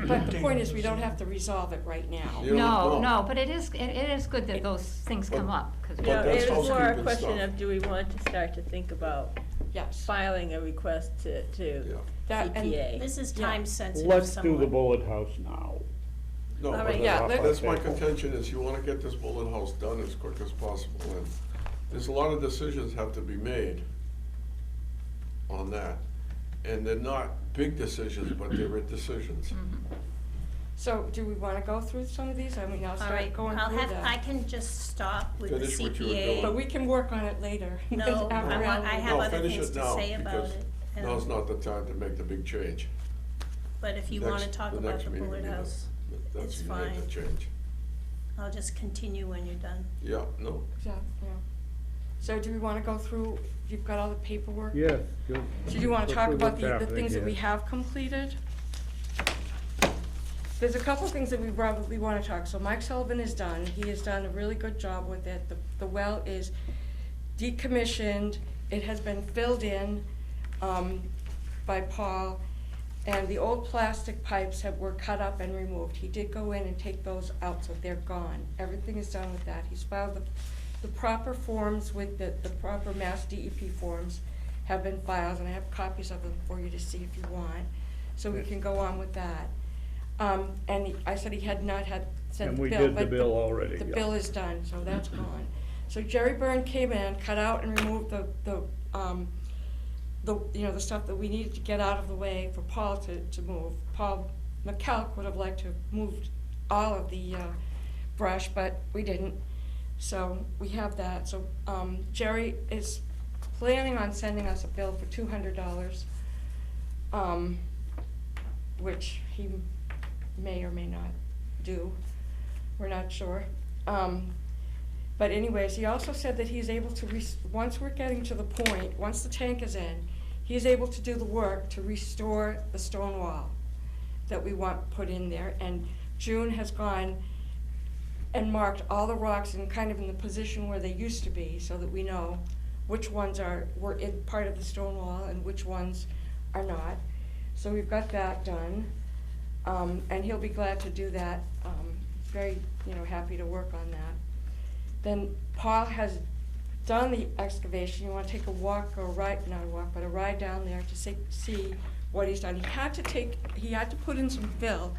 But the point is, we don't have to resolve it right now. You don't no, know. but it is good that those things come But- up, cause we. But No, that's it was more a housekeeping question stuff. of, do we want to start to think about Yes. filing a request Yeah. to That- and- CPA? This is Yeah. time sensitive Let's do the somewhat. bullet house now. No, All but right. Yeah, that's my let's- contention, is you wanna get this Bullet House done as quick as possible, and there's a lot of decisions have to be made on that. And they're not big decisions, but they're decisions. So, do we wanna go through some of these? I mean, I'll All start right, going I'll through have, I them. can just stop with the Finish what you were CPA. doing. But we can work on it later. No, After I Alan- have No, other finish things it to now, say about because it. and- now's not the time to make the big change. but if you wanna Next- talk the about next the meeting, Bullard we need to- House, That's it's you make fine. the change. I'll just continue when you're done. Yeah, no, Yeah, yeah. So do we wanna go through, you've got all the paperwork? Yes, good. So do you wanna Go talk through about what's the happening things that we here. have completed? There's a couple things that we probably wanna talk, so Mike Sullivan is done, he has done a really good job with it, the well is decommissioned, it has been filled in, by Paul, and the old plastic pipes were cut up and removed. He did go in and take those out, so they're gone, everything is done with that, he's filed the proper forms with the proper Mass DEP forms have been filed, and I have copies of them for you to see if you want, so we can go on with that. And I said he had not had sent And the we bill, did the but bill already, the yeah. bill is done, so that's gone. So Jerry Byrne came in, cut out and removed the the stuff that we needed to get out of the way for Paul to move. Paul McKelk would have liked to have moved all of the brush, but we didn't. So we have that. So Jerry is planning on sending us a bill for $200, which he may or may not do. We're not sure. But anyways, he also said that he's able to, once we're getting to the point, once the tank is in, he's able to do the work to restore the stone wall that we want put in there. And June has gone and marked all the rocks in kind of in the position where they used to be, so that we know which ones were in part of the stone wall and which ones are not. So we've got that done, and he'll be glad to do that. Very, happy to work on that. Then Paul has done the excavation. You want to take a walk or a ride, not a walk, but a ride down there to see what he's done. He had to put in some fill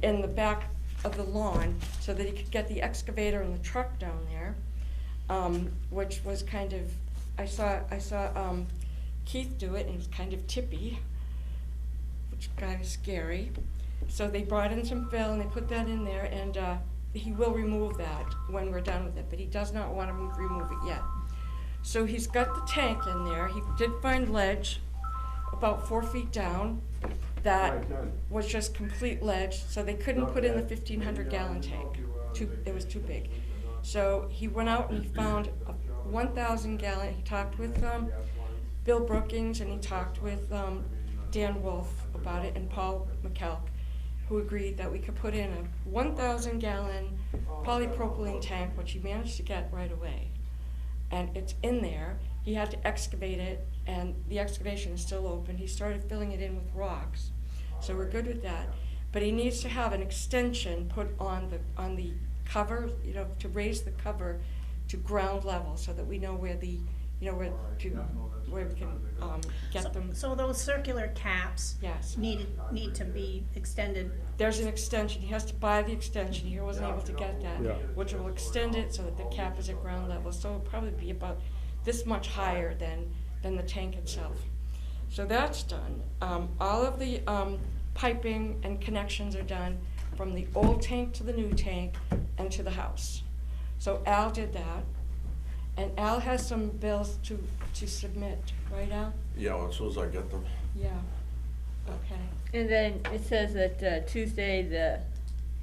in the back of the lawn so that he could get the excavator and the truck down there, which was kind of, I saw Keith do it, and it was kind of tippy, which is kind of scary. So they brought in some fill and they put that in there, and he will remove that when we're done with it, but he does not want to remove it yet. So he's got the tank in there. He did find ledge about 4 feet down that was just complete ledge, so they couldn't put in the 1,500 gallon tank. It was too big. So he went out and he found a 1,000 gallon. He talked with Bill Brookings, and he talked with Dan Wolf about it, and Paul McKelk, who agreed that we could put in a 1,000 gallon polypropylene tank, which he managed to get right away. And it's in there. He had to excavate it, and the excavation is still open. He started filling it in with rocks, so we're good with that. But he needs to have an extension put on the cover, to raise the cover to ground level, so that we know where where we can get them. So those circular caps Yes. need to be extended. There's an extension. He has to buy the extension. He wasn't able to get that, Yeah. which will extend it so that the cap is at ground level. So it'll probably be about this much higher than the tank itself. So that's done. All of the piping and connections are done from the old tank to the new tank and to the house. So Al did that. And Al has some bills to submit, right, Al? yeah, as soon as I get them. Yeah. Okay. And then it says that Tuesday, the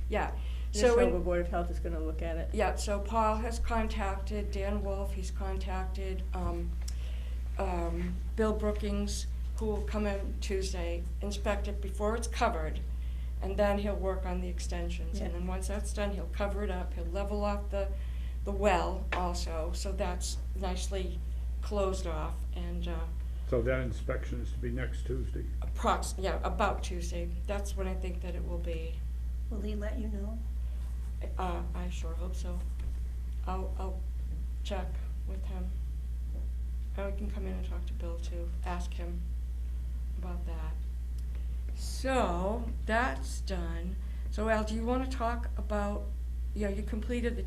Yeah. So Neshoba Board of Health is gonna look at it. Yeah, so Paul has contacted Dan Wolf, he's contacted Bill Brookings, who will come in Tuesday, inspect it before it's covered, and then he'll work on the extensions. And Yeah. then once that's done, he'll cover it up, he'll level off the well also, so that's nicely closed off, and So that inspection is to be next Tuesday. about Tuesday. That's when I think that it will be. Will he let you know? I sure hope so. I'll check with him. And we can come in and talk to Bill too, ask him about that. So, that's done. So Al, do you wanna talk about, you completed the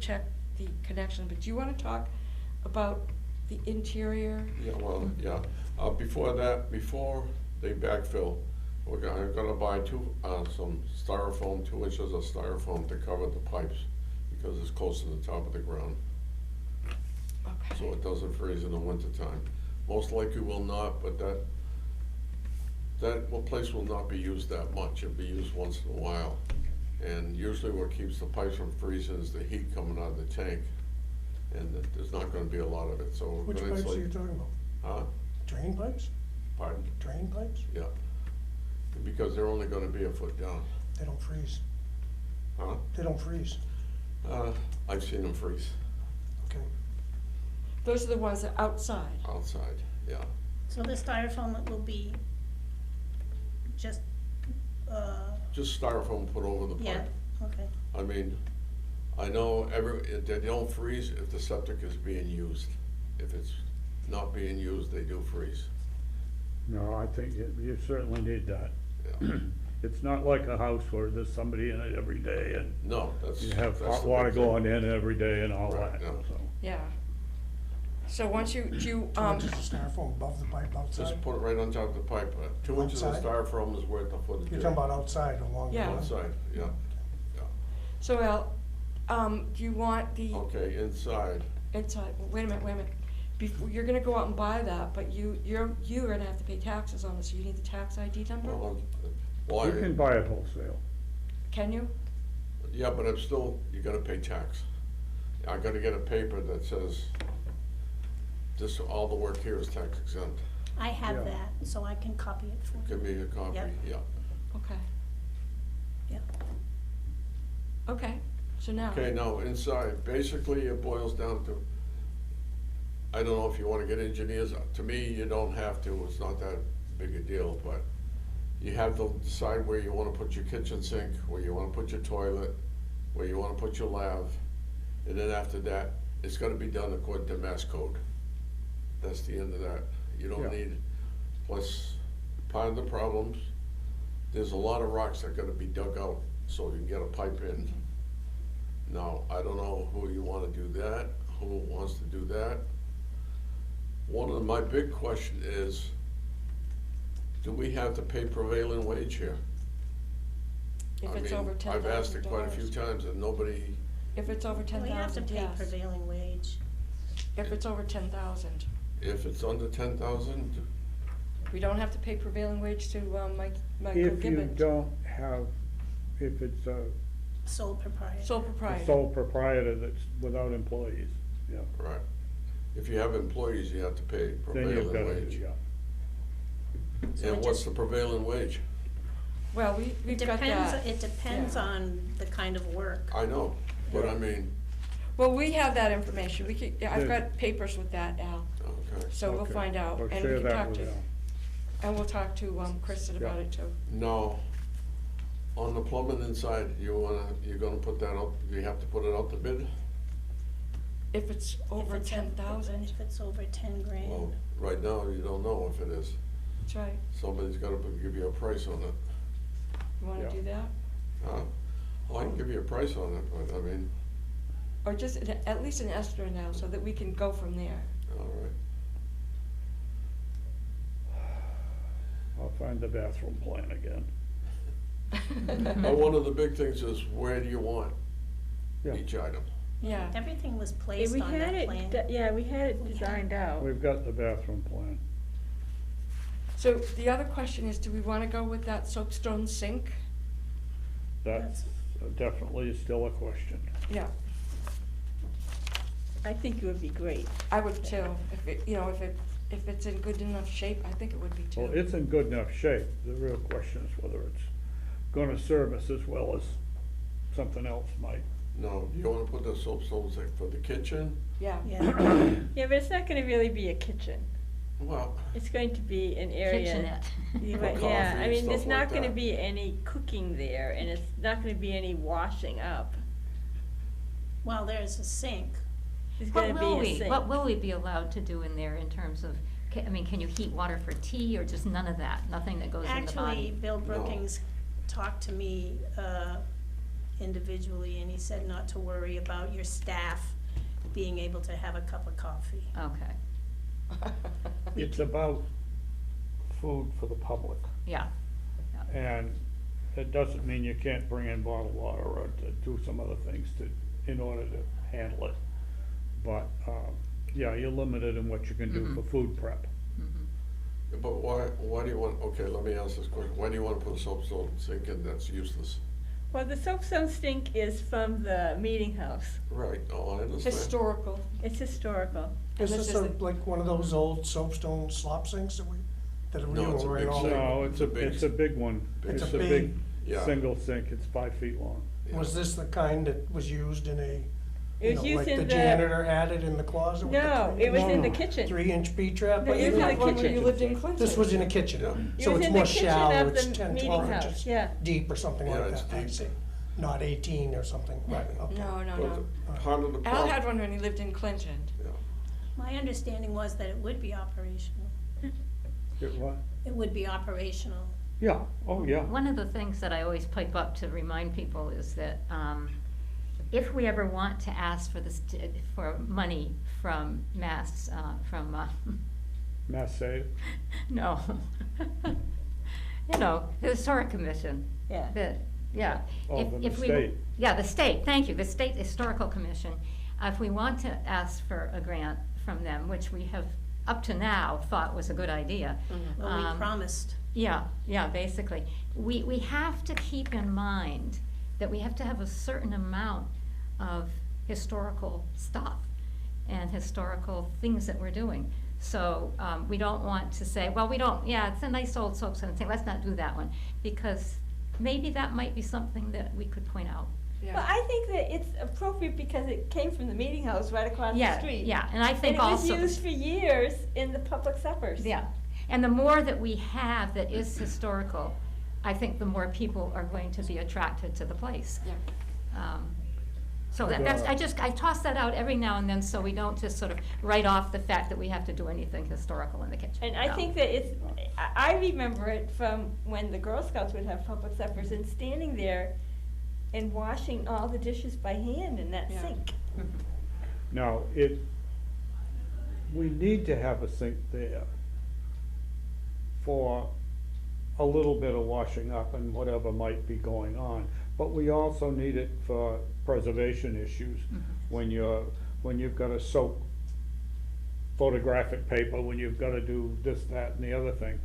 connection, but do you wanna talk about the interior? Yeah, well, yeah. Before they backfill, I'm gonna buy some styrofoam, 2 inches of styrofoam to cover the pipes, because it's close to the top of the ground, so Okay, it doesn't freeze in the wintertime. Most likely will not, but That, well, place will not be used that much, it'll be used once in a while. And usually what keeps the pipes from freezing is the heat coming out of the tank. And there's not gonna be a lot of it, so we're Which gonna pipes are insulate. you talking about? Huh? Drain pipes? Pardon? Drain pipes? Yeah. Because they're only gonna be a foot down. They don't freeze. Huh? They don't freeze. I've seen them freeze Okay. Those are the ones that are outside. outside, yeah. So the styrofoam will be just, Just styrofoam put over the yeah, pipe. okay. I mean, I know they don't freeze if the septic is being used. If it's not being used, they do freeze, No, I think you certainly need that. yeah. It's not like a house where there's somebody in it every day and No, that's. you have that's hot the water big thing. going in every day and all Right, that, yeah. so. Yeah. So once you, 2 inches of styrofoam above the pipe outside? Just put it right on top of the pipe. 2 inches of Outside? styrofoam is worth a foot of You're dirt. talking about outside along the Yeah. line? Outside, yeah, yeah. so Al, do you want the Okay, inside, inside, wait a minute. Before, you're gonna go out and buy that, but you're gonna have to pay taxes on it, so you need the tax ID number? well, You can buy it wholesale. Can you? yeah, but I'm still, you gotta pay tax. I gotta get a paper that says, this, all the work here is tax exempt. I have Yeah. that, so I can copy it for you. Give me a copy, Yep. yeah. Okay. Yeah. Okay, so now. Okay, now, inside, basically it boils down to, I don't know if you wanna get engineers, to me, you don't have to, it's not that big a deal, but you have to decide where you wanna put your kitchen sink, where you wanna put your toilet, where you wanna put your lav, and then after that, it's gotta be done according to Mass Code. That's the end of that. You don't Yeah. need, plus, part of the problems, there's a lot of rocks that gotta be dug out, so you can get a pipe in. Now, I don't know who you wanna do that, who wants to do that. One of my big question is, do we have to pay prevailing wage here? If I it's mean, over $10,000. I've asked it quite a few times and nobody, If it's over Well, you have to 10,000, pay yes. prevailing wage. If it's over 10,000. if it's under 10,000, We don't have to pay prevailing wage to, Michael If you Gibbons. don't have, if it's a Sole proprietor. Sole proprietor. sole proprietor that's without employees, yeah. right. If you have employees, you have to pay Then you've prevailing got wage. to, yeah. So And it what's just- the prevailing wage? Well, It we've got depends, that. it depends Yeah. on the kind of work. I know, but Yeah. I mean, Well, we have that information. We could, yeah, I've Yeah. got papers with that, Al. okay. So we'll Okay. find out. Well, And we share can that talk with to, Al. and we'll talk to, Kristen about Yeah. it too. Now, on the plumbing inside, you're gonna put that out, you have to put it out to bid? If it's over If it's a- 10,000, If it's over 10 grand. Well, right now, you don't know if it is. that's right. Somebody's gotta give you a price on it. You wanna Yeah. do that? Huh? Well, I can give you a price on it, but I mean, Or just at least an estimate now, so that we can go from there. all right. I'll find the bathroom plan again. Now, one of the big things is, where do you want Yeah. each item? Yeah. Everything was Yeah, placed we on had that plan. it, yeah, we had it designed out. We've got the bathroom plan. So the other question is, do we wanna go with that soapstone sink? That's definitely still a question. Yeah, I think it would be great. I would too. If it, if it's in good enough shape, I think it would be too. Well, it's in good enough shape. The real question is whether it's gonna serve us as well as something else might. No, do you wanna put the soapstones like for the kitchen? Yeah. Yeah, Yeah, but it's not gonna really be a kitchen. Well, It's going to be an area. Kitchenette. Yeah, For but coffee yeah, I and mean, stuff there's not like gonna that. be any cooking there, and it's not gonna be any washing up. well, there's a sink. There's What gonna will be a we, sink. what will we be allowed to do in there in terms of, I mean, can you heat water for tea or just none of that? Nothing that goes in the Actually, body? Bill No. Brookings talked to me individually, and he said not to worry about your staff being able to have a cup of coffee. Okay, It's about food for the public. yeah. And it doesn't mean you can't bring in bottled water or to do some other things in order to handle it. But, yeah, you're limited in what you can do Mhm. for food prep. Mhm. But why do you want, okay, let me ask this question, why do you wanna put a soapstone sink in that's useless? Well, the soapstone sink is from the meeting house. Right, oh, I understand. Historical. It's historical. Is And this this is like one of those old soapstone slop sinks that we No, use it's a right big all? sink. No, it's a big one. It's a a big- big, Yeah. single sink, it's 5 feet long. Yeah. Was this the kind that was used in a, It was used like the in the. janitor had it in the closet? with the No, three- it was in the No. kitchen. 3-inch B-trap? No, but it You was in had the one when kitchen. you lived in Clinton. This was in a kitchen, Yeah. It so was it's in the more kitchen shallow, of it's the 10, meeting 12 house, inches yeah. deep or something Yeah, like it's that, I deep. see. Not 18 or something, right, okay. No, no, But no. part of the Al problem. had one when he lived in Clinton. Yeah. My understanding was that it would be operational. What? It would be operational. Yeah, oh, yeah. One of the things that I always pipe up to remind people is that if we ever want to ask for this, for money from Mass, Mass Save. no, you know, the Historic Commission. Yeah. Yeah. Oh, If- the if we- state. Yeah, the state, thank you, the State Historical Commission. If we want to ask for a grant from them, which we have up to now thought was a good idea. Well, we um, promised. Yeah, basically. We have to keep in mind that we have to have a certain amount of historical stuff and historical things that we're doing. So, we don't want to say, well, yeah, it's a nice old soapstone thing, let's not do that one. Because maybe that might be something that we could point out. Yeah. Well, I think that it's appropriate because it came from the meeting house right across the Yeah, street. yeah, and I think also. And it was used for years in the public suppers. Yeah, and the more that we have that is historical, I think the more people are going to be attracted to the place. Yeah. So I toss that out every now and then, so we don't just sort of write off the fact that we have to do anything historical in the kitchen. And I No. think that I remember it from when the Girl Scouts would have public suppers and standing there and washing all the dishes by hand in that Yeah. sink. Now, we need to have a sink there for a little bit of washing up and whatever might be going on. But we also need it for preservation issues. When you've got to soak photographic paper, when you've got to do this, that, and the other thing.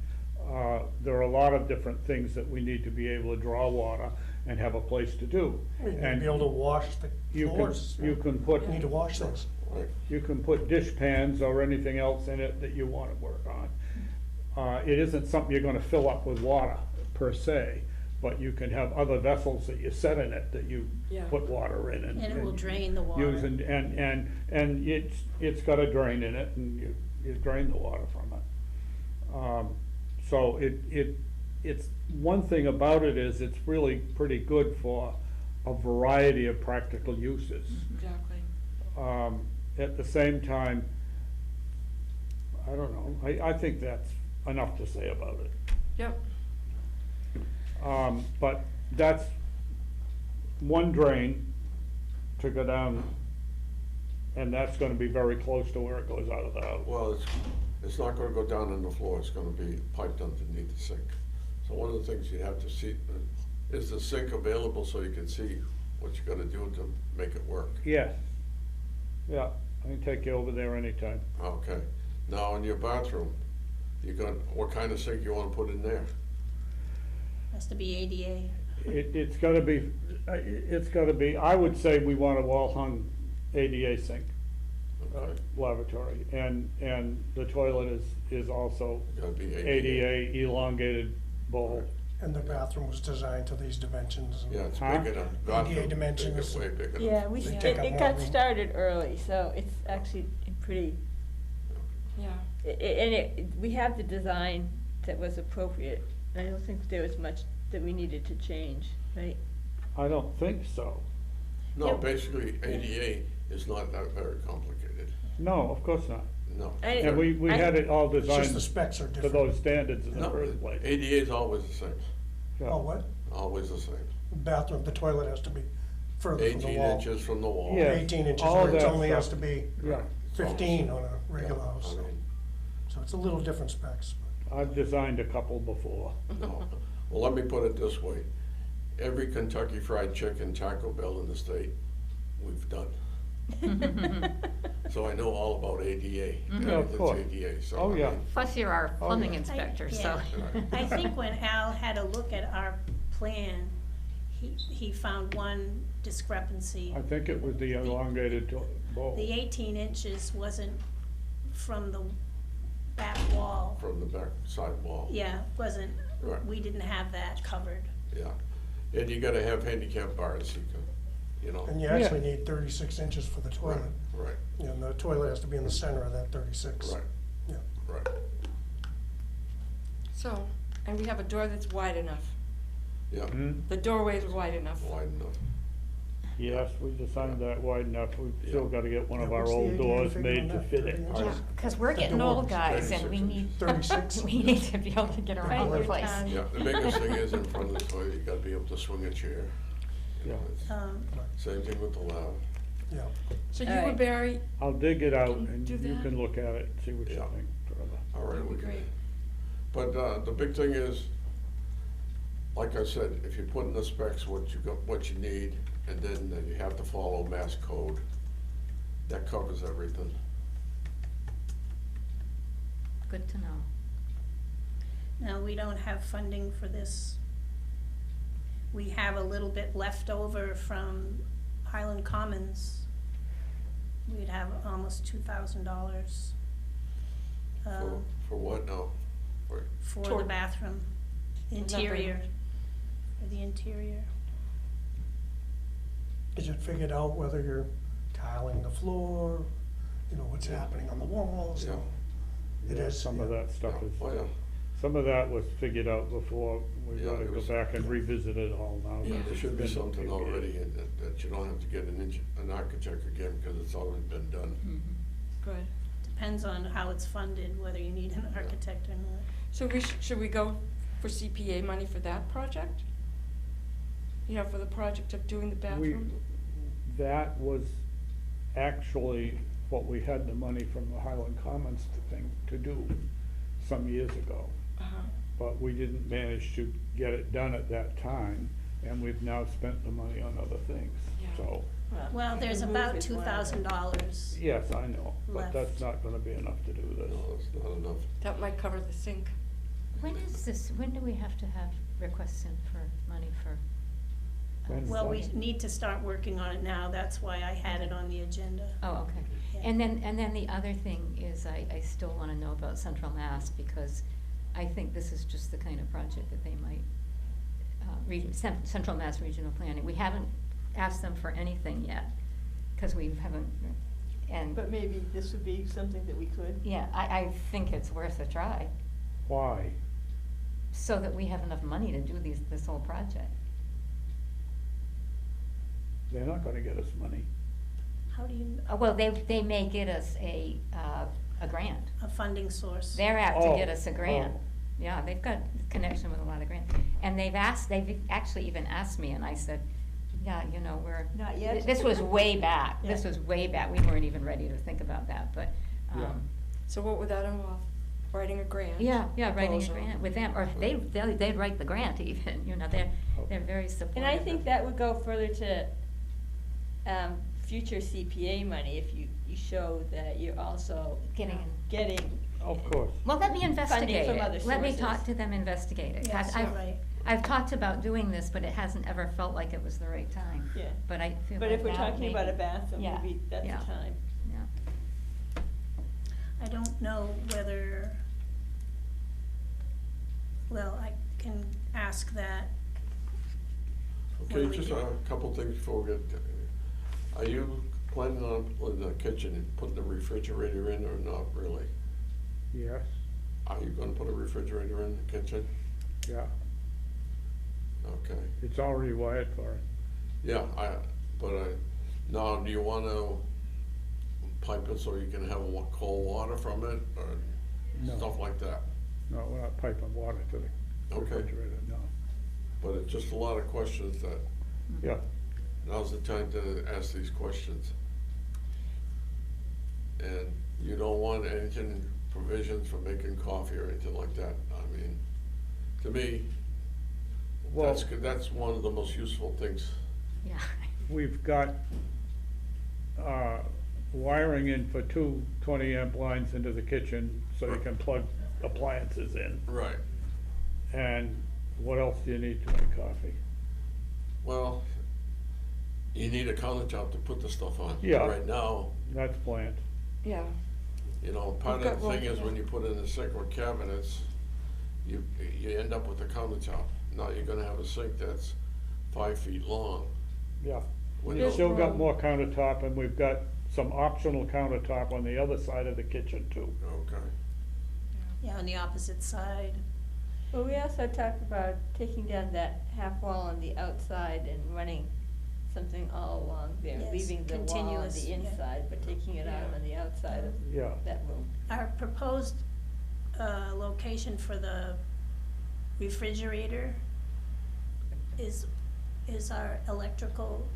There are a lot of different things that we need to be able to draw water and have a place to do. You need to And be able to wash the you floors. can put, You need to wash things. Right. you can put dish pans or anything else in it that you want to work on. It isn't something you're gonna fill up with water per se, but you can have other vessels that you set in it that you Yeah. put water in And it will drain the water. Use and it's got a drain in it and you drain the water from it. So it's, one thing about it is it's really pretty good for a variety of practical uses. Exactly. At the same time, I don't know, I think that's enough to say about it. Yep. But that's one drain to go down, and that's gonna be very close to where it goes out of the house. Well, it's not gonna go down on the floor, it's gonna be piped underneath the sink. So one of the things you have to see, is the sink available so you can see what you gotta do to make it work? Yes, yeah, I can take you over there anytime. Okay. Now, in your bathroom, what kind of sink you wanna put in there? Has to be ADA. It's gotta be, I would say we want a wall-hung ADA sink, Okay, lavatory, and the toilet is also gotta be ADA elongated bowl. And the bathroom was designed to these dimensions. and- Yeah, it's Huh? big enough. ADA Bathroom, dimensions. Way big enough. Yeah, They take up it more got room. started early, so it's actually in pretty, Yeah. we have the design that was appropriate. I don't think there was much that we needed to change, right? I don't think so. No, Yeah. basically, ADA is not that very complicated, No, of course not. no. And we had it all It's just the designed specs are to different. those standards in the No, first place. ADA is always the same, Yeah. Oh, what? always the same. Bathroom, the toilet has to be further from the 18 wall. inches from the wall. Yeah. 18 inches, all where it that only has to stuff. be Yeah, 15 on a regular Yeah, house. I mean, So it's a little different specs. I've designed a couple before. no. Well, let me put it this way. Every Kentucky Fried Chicken, Taco Bell in the state, we've done. So I know all about ADA. Mhm. Yeah, of It's course. ADA, so. Oh, I yeah. mean, Plus, you're our Oh, plumbing yeah. inspector, so. I think when Al had a look at our plan, he found one discrepancy. I think it was the elongated bowl. The 18 inches wasn't from the back wall. From the back side wall. Yeah, wasn't, Right. we didn't have that covered. Yeah, and you gotta have handicap bars, you know. And you actually need 36 inches for the toilet. Right, And the toilet has to be in the center of that 36. right, Yeah. right. So, and we have a door that's wide enough. Yeah, Hmm? The doorway is wide enough. wide enough. Yes, we designed that wide enough. We've still Yeah. gotta get one of Yeah, our what's the old ADA doors figure made on to that? fit 30 it. inches? Yeah, cause we're The getting door old was guys and we 36 need, 36? we need to be able to get around the Right, place. Yeah, the biggest thing is in front of the toilet, you gotta be able to swing a chair. You know, Yeah. it's- Same thing with the ladder. Yeah. So you All and right. Barry, I'll dig it out Can and do you that? can look at it and see what you Yeah. think further. All right, That'd be we can. great. But, the big thing is, like I said, if you put in the specs what you need, and then you have to follow Mass Code, that covers everything. Good to know. Now, we don't have funding for this. We have a little bit left over from Highland Commons. We'd have almost $2,000 For what now? for the Toward- bathroom, Nothing. interior, for the interior. Is it figured out whether you're tiling the floor, you know, what's happening on the walls? Yeah. It is. Some of yeah. that stuff Yeah, is, oh, yeah. some of that was figured out before. We Yeah, gotta it go was- back and revisit it all now. Yeah, that there it's should be been a something few already, years. that you don't have to get an architect again, because it's already been done. good. Depends on how it's funded, whether you need an architect or not. So should we go for CPA money for that project? You know, for the project of doing the bathroom? That was actually what we had the money from the Highland Commons thing to do some years ago. Uh-huh. But we didn't manage to get it done at that time, and we've now spent the money on other things, Yeah. so. Well, there's the roof about is one of them. $2,000. Yes, I know, but Left. that's not gonna be enough to do this. No, it's not enough. That might cover the sink. When is this, when do we have to have requests in for money for? When? Well, we need to start working on it now, that's why I had it on the agenda. Oh, okay. Yeah. And then the other thing is I still wanna know about Central Mass because I think this is just the kind of project that they might, Central Mass Regional Planning. We haven't asked them for anything yet, cause we haven't, and, But maybe this would be something that we could. yeah, I think it's worth a try, Why? so that we have enough money to do this whole project. They're not gonna get us money. How do you, Well, they may get us a grant. a funding source? They're apt to Oh, get us a grant. oh. Yeah, they've got connection with a lot of grants. And they've actually even asked me, and I said, yeah, you know, Not yet. This was way back, this Yeah. was way back, we weren't even ready to think about that, but, Yeah. So what would that involve? Writing a grant? yeah, writing a proposal? grant with them, or they'd write the grant even, you know, they're very supportive. And I think that would go further to, future CPA money if you show that you're also getting, Of course. Well, let me investigate from it. other Let me sources. talk to them, investigate it. Yes, I've- you're right. I've talked about doing this, but it hasn't ever felt like it was the right time. yeah. But I feel But like if we're now talking about a maybe- bathroom, Yeah, maybe that's yeah. the time. Yeah. I don't know whether, well, I can ask that. Okay, What do we just do? a couple things before we get, are you planning on, in the kitchen, putting the refrigerator in or not really? Yes, Are you gonna put a refrigerator in the kitchen? yeah. Okay, It's already wired for it. yeah, now, do you wanna pipe it so you can have cold water from it, or No. stuff like that? No, we're not piping water to the Okay. refrigerator, no. But it's just a lot of questions that, Yeah, now's the time to ask these questions. And you don't want anything, provisions for making coffee or anything like that. I mean, to me, well, that's one of the most useful things. Yeah. we've got wiring in for two 20-amp lines into the kitchen so you can plug appliances in. Right. And what else do you need to make coffee? Well, you need a countertop to put the stuff on. Yeah. Right now, That's planned. Yeah, you know, part We've of the got thing room is for when that. you put in the sink or cabinets, you end up with a countertop. Now you're gonna have a sink that's 5 feet long. Yeah. When We've you- still got more countertop, and we've got some optional countertop on the other side of the kitchen too. Okay. Yeah, on the opposite side. Well, we also talked about taking down that half wall on the outside and running something all along there, Yes, leaving the wall on continuous, the yeah. inside, but taking it out Yeah. on the outside of Yeah. that room. Our proposed location for the refrigerator is our electrical,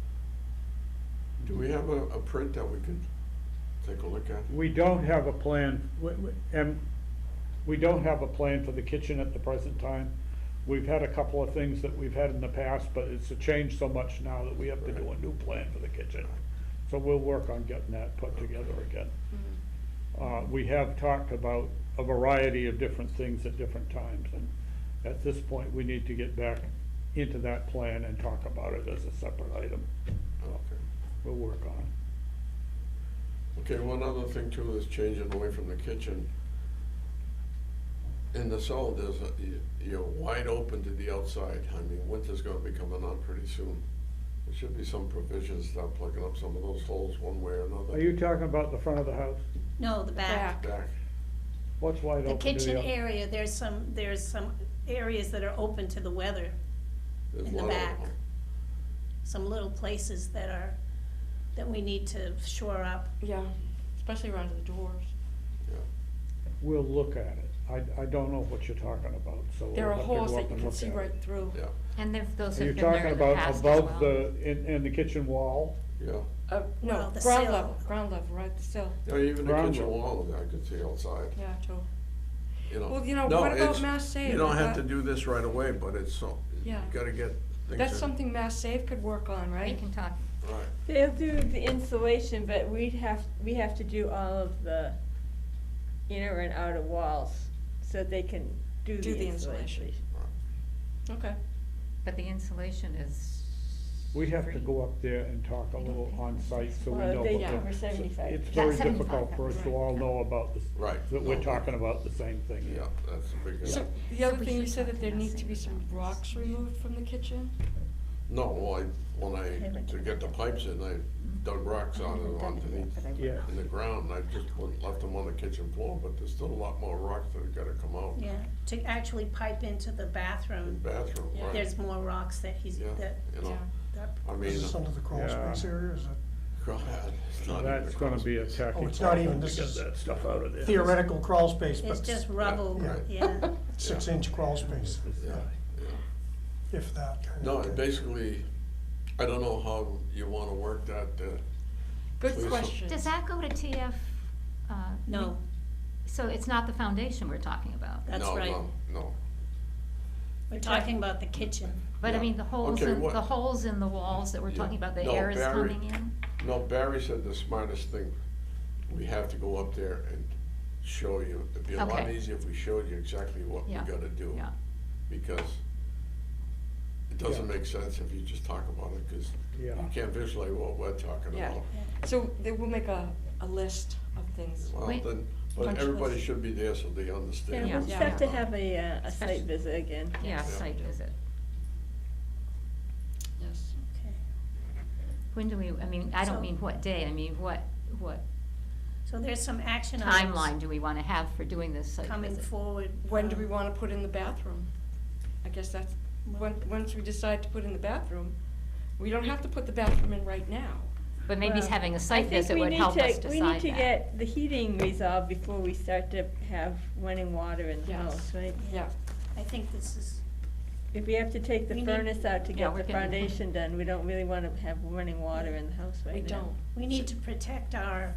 Do we have a print that we could take a look at? We don't have a plan, and we don't have a plan for the kitchen at the present time. We've had a couple of things that we've had in the past, but it's changed so much now that we have to do a new plan for the kitchen. So we'll work on getting that put together again. We have talked about a variety of different things at different times, and at this point, we need to get back into that plan and talk about it as a separate item. Okay. We'll work on it. Okay, one other thing too is changing away from the kitchen. In the cellar, you're wide open to the outside. I mean, winter's gonna be coming on pretty soon. There should be some provisions, start plugging up some of those holes one way or another. Are you talking about the front of the house? no, the back. Back, What's wide The open to the kitchen outside? area, there's some areas that are open to the weather, there's In the one of back. them. some little places that we need to shore up. yeah, especially around the doors. Yeah. We'll look at it. I don't know what you're talking about, so. There we'll are have to go holes up that you and can look see at it. right through. Yeah, And those Are you have been there talking in the about past as above well. in the kitchen wall? yeah. No, Well, the ground sill. level, right, the sill, Yeah, even the Ground kitchen level. wall, I could see outside, yeah, too. you know. Well, you know, No, what about it's- Mass Save? You don't Is have to that- do this right away, but it's so, you Yeah. gotta get things. That's in. something Mass Save could work on, We right? can talk, Right, They'll do the insulation, but we have to do all of the inner and outer walls so they can do Do the the insulation. insulation. Okay. but the insulation is We have to free. go up there and talk a We don't little pay on for site, so we Well, know they what cover the. 75. It's Yeah, very 75, difficult for us to right. all know about this, right. that we're No, talking about the same thing. Yeah, that's a big. So, the So other we thing, you should said talk that there about needs to be some saving rocks removed from the kitchen? No, well, to get the pipes in, I dug rocks on it underneath, Yeah. in the ground, and I just left them on the kitchen floor, but there's still a lot more rocks that have gotta come out. Yeah, to actually pipe into the In the bathroom, bathroom, Yeah. right. there's more rocks that Yeah, you know, Yeah. that I mean, This is under the crawl Yeah. space area, is it? it's not even That's a gonna be a cross- technical it's not even- problem to this get is that stuff out of there. Theoretical crawl space, but it's just rubble, Yeah. yeah. 6-inch crawl space, Yeah, yeah. if that kind of No, thing. and basically, I don't know how you wanna work that, Good Please. question. Does that go to TF? No, So it's not the foundation we're talking about? that's no, right. no. We're talking about the kitchen. But I Yeah. mean, the holes Okay, in, what- the holes in the walls that we're Yeah. talking about, the No, air is Barry- coming in? No, Barry said the smartest thing, we have to go up there and show you. It'd be a lot Okay. easier if we showed you exactly what we Yeah, gotta do. yeah. Because it doesn't Yeah. make sense if you just talk about it, cause you Yeah. can't visualize what we're talking Yeah. about. So they will make a list of things. Well, Wait. then, but Punch everybody list. should be there so they Yeah, understand. we'll what's just Yeah. have to going on. have a site visit again. Yeah, Yeah. site visit. Yes. Okay. When do we, I mean, I So- don't mean what day, I mean, what So there's some action items timeline do we wanna have for doing this site coming visit? forward. When do we wanna put in the bathroom? I guess that's, once we decide to put in the bathroom, we don't have to put the bathroom in right now. But maybe Well, having a I site think visit we would need help to- us decide We need to that. get the heating resolved before we start to have running water in the Yes. house, right? Yeah. I think this is, If we have to take the We need- furnace out to Yeah, get we the can- foundation done, we don't really wanna have running water in the house right now. We don't. we need to protect our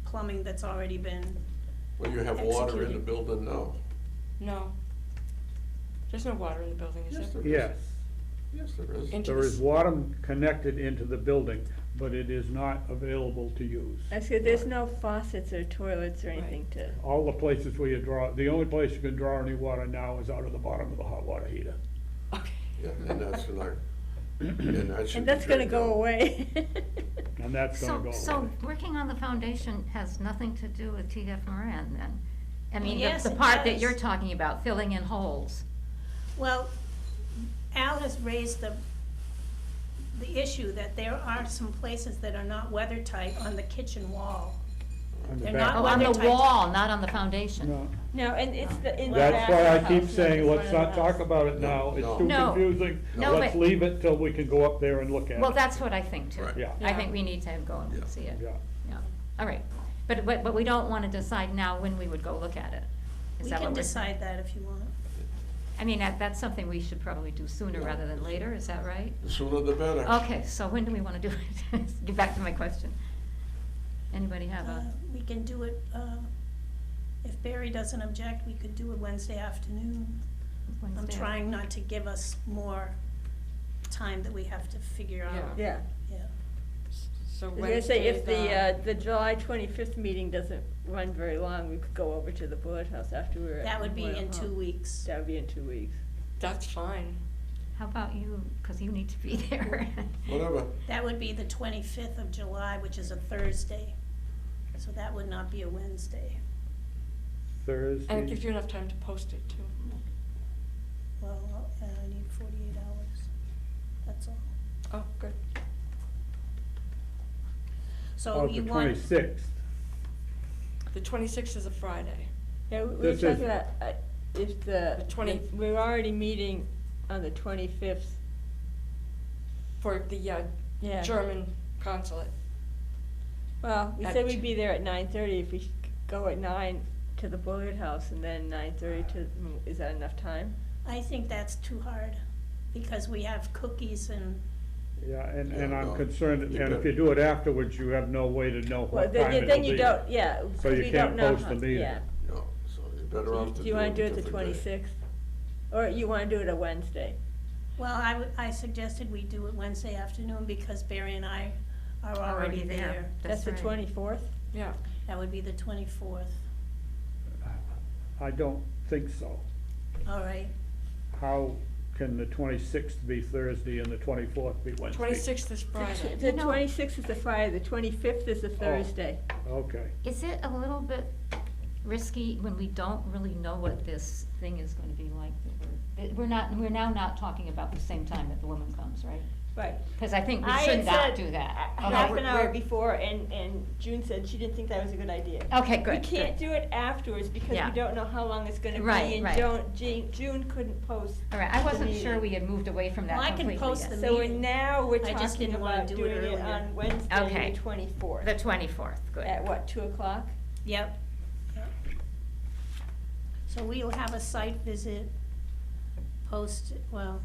plumbing that's already been, Well, you have water in the Executed. building now. No. There's no water in the building, is Yes, there? there Yes, Yes, there is. into There the is water connected into the building, but it is not available to use. I said, there's no faucets or toilets or anything to, All the places where you draw, the only place you can draw any water now is out of the bottom of the hot water heater. Okay. Yeah, and that's not, and that should and be that's gonna turned go down. away. And that's gonna go away. So working on the foundation has nothing to do with TF Moran then? I mean, Yes, the it part that does. you're talking about, filling in holes. Well, Al has raised the issue that there are some places that are not weather tight on the kitchen wall. On the They're back- not Oh, on the weather tight. wall, not on the foundation. No. No, and it's in the That's back why of I the keep house, saying, not the let's front not of the talk house. about it now, it's No. too No. confusing. No, Let's but- leave it till we can go up there and look at it. Well, that's what I think too. Right. Yeah. I think we need to go Yeah. and see it. Yeah. Yeah, all right. But we don't wanna decide now when we would go look at it. Is We that can what we're saying? decide that if you want. I mean, that's something we should probably do sooner Yeah. rather than later, is that right? The sooner the better. Okay, so when do we wanna do it? Get back to my question. Anybody have a, We can do it, if Barry doesn't object, we could do it Wednesday afternoon. I'm Wednesday? trying not to give us more time that we have to figure out. Yeah, Yeah. So I was gonna say, if Wednesday, the July 25th meeting doesn't run very long, we could go over to the Bullet House after we're at. That would be Royal in Hall. 2 weeks. That would be in 2 weeks. that's fine. How about you, cause you need to be there. Whatever. That would be the 25th of July, which is a Thursday. So that would not be a Wednesday. Thursday. And it gives you enough time to post it too. Well, I need 48 hours. That's all. Oh, good. So Of you the want, 26th. The 26th is a Friday. Yeah, we were This is- talking about, if The 20 we're already meeting on the 25th. For the Yeah. German consulate. Well, we At said two. we'd be there at 9:30, if we go at 9 to the Bullard House and then 9:30 to, is that enough time? I think that's too hard, because we have cookies and, Yeah, and Yeah, I'm no. concerned, You and if bet. you do it afterwards, you have no way to know Well, what time it'll be. then you don't, yeah, So 'cause you we can't don't know post how- the meeting. yeah. No, so you're better off to Do you wanna do it the different day. 26th? Or you wanna do it a Wednesday? well, I suggested we do it Wednesday afternoon because Barry and I are Already already there. there. That's the right. 24th? Yeah. That would be the 24th. I don't think so. All right. How can the 26th be Thursday and the 24th be Wednesday? 26th is Friday. The You know- 26th is a Friday, the 25th is a Oh. Thursday. Okay. Is it a little bit risky when we don't really know what this thing is gonna be like? We're now not talking about the same time that the woman comes, right? Right. Cause I think we I should had not said do that. Okay, half we're- an hour we're- before, and June said she didn't think that was a good idea. Okay, good, We can't good. do it afterwards because Yeah. we don't know how long it's gonna be, Right, and right. June couldn't post. All right, I the wasn't sure meeting. we had moved away from that Well, I can completely post yet. the So meeting. we're I just talking didn't wanna about do it doing it earlier. on Wednesday, Okay. the 24th. The 24th, good. At what, 2 o'clock? Yep. Yep. So we'll have a site visit, well,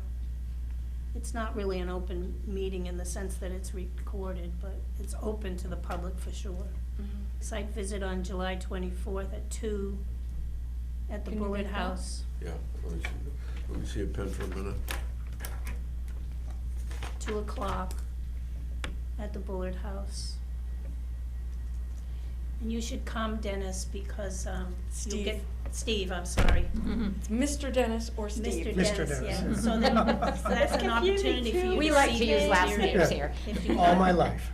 it's not really an open meeting in the sense that it's recorded, but it's open to the public for sure. Mhm. Site visit on July 24th at 2 at the Can you Bullard make that? House. Yeah, let me see a pen for a minute. 2 o'clock at the Bullard House. And you should come, Dennis, because you'll Steve. get, Steve, I'm sorry. Mhm. Mr. Dennis or Steve? Mr. Mr. Dennis, Dennis, yeah. yeah. So that, so that's an confusing opportunity for too. you to We like see to the use last interior. names here. If you've All not- my life.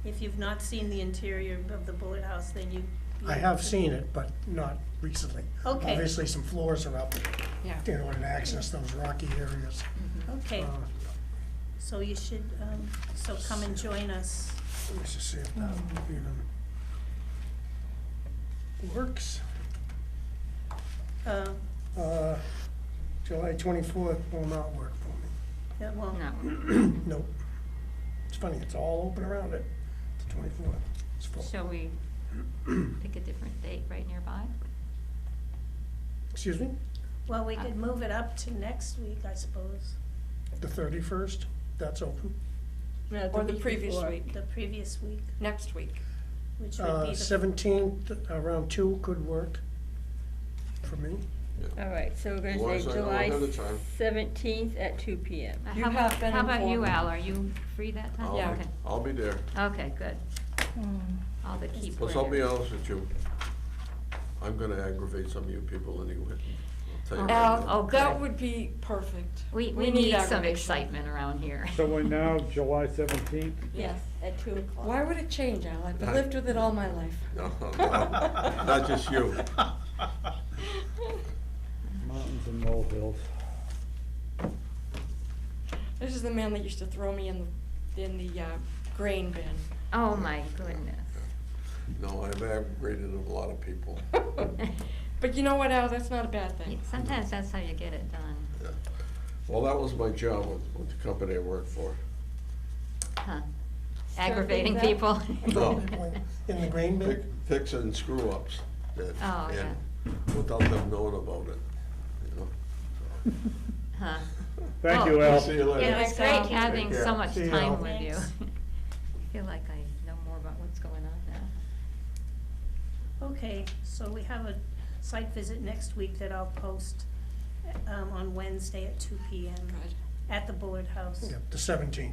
If you've not seen the interior of the Bullard House, then you. I have seen it, but not recently. Okay. Obviously, some floors are up, Yeah. you know, and access those rocky areas. Okay, Uh, so you should, so come and join us. Let me just see if that even works. Uh, July 24th will not work for me. yeah, well, No, Nope. It's funny, it's all open around it, the 24th. It's full. shall we pick a different date right nearby? Excuse me? well, we could move it up to next week, I suppose, The 31st, that's open. No, Or the week previous before. week, the previous week, next week. which would be the. 17th, around 2 could work for me. Yeah. All right, so we're As long gonna as say I know July ahead of time. 17th at 2 PM. You How have about, been how about you, informed. Al? Are you free that time? Yeah. Okay. I'll be there. Okay, good. All the key Plus, I'll be players. honest with you, I'm gonna aggravate some of you people anyway. I'll tell you right Al, now. Oh, that good. would be perfect. We need some aggravation. excitement around here. So we're now July 17th? Yes, at 2 o'clock. Why would it change, Al? I've lived with it all my life. No, no, not just you. Mountains and molehills. This is the man that used to throw me in the grain bin. Oh, my goodness. No, I've aggravated a lot of people. But you know what, Al? That's not a bad thing. Sometimes that's how you get it done. Yeah. Well, that was my job with the company I worked for. Huh. Stir Aggravating things up? people. No. In the grain bin? Fixing screw-ups. Oh, yeah. And without them knowing about it, you know. Huh. Thank Oh, you, Al. See you later. Yeah, it was Thanks, great Al. having Take so care. much See you, time Al. with you. Thanks. I feel like I know more about what's going on now. Okay, so we have a site visit next week that I'll post on Wednesday at 2 PM Good. at the Bullard House. Yeah, the 17th.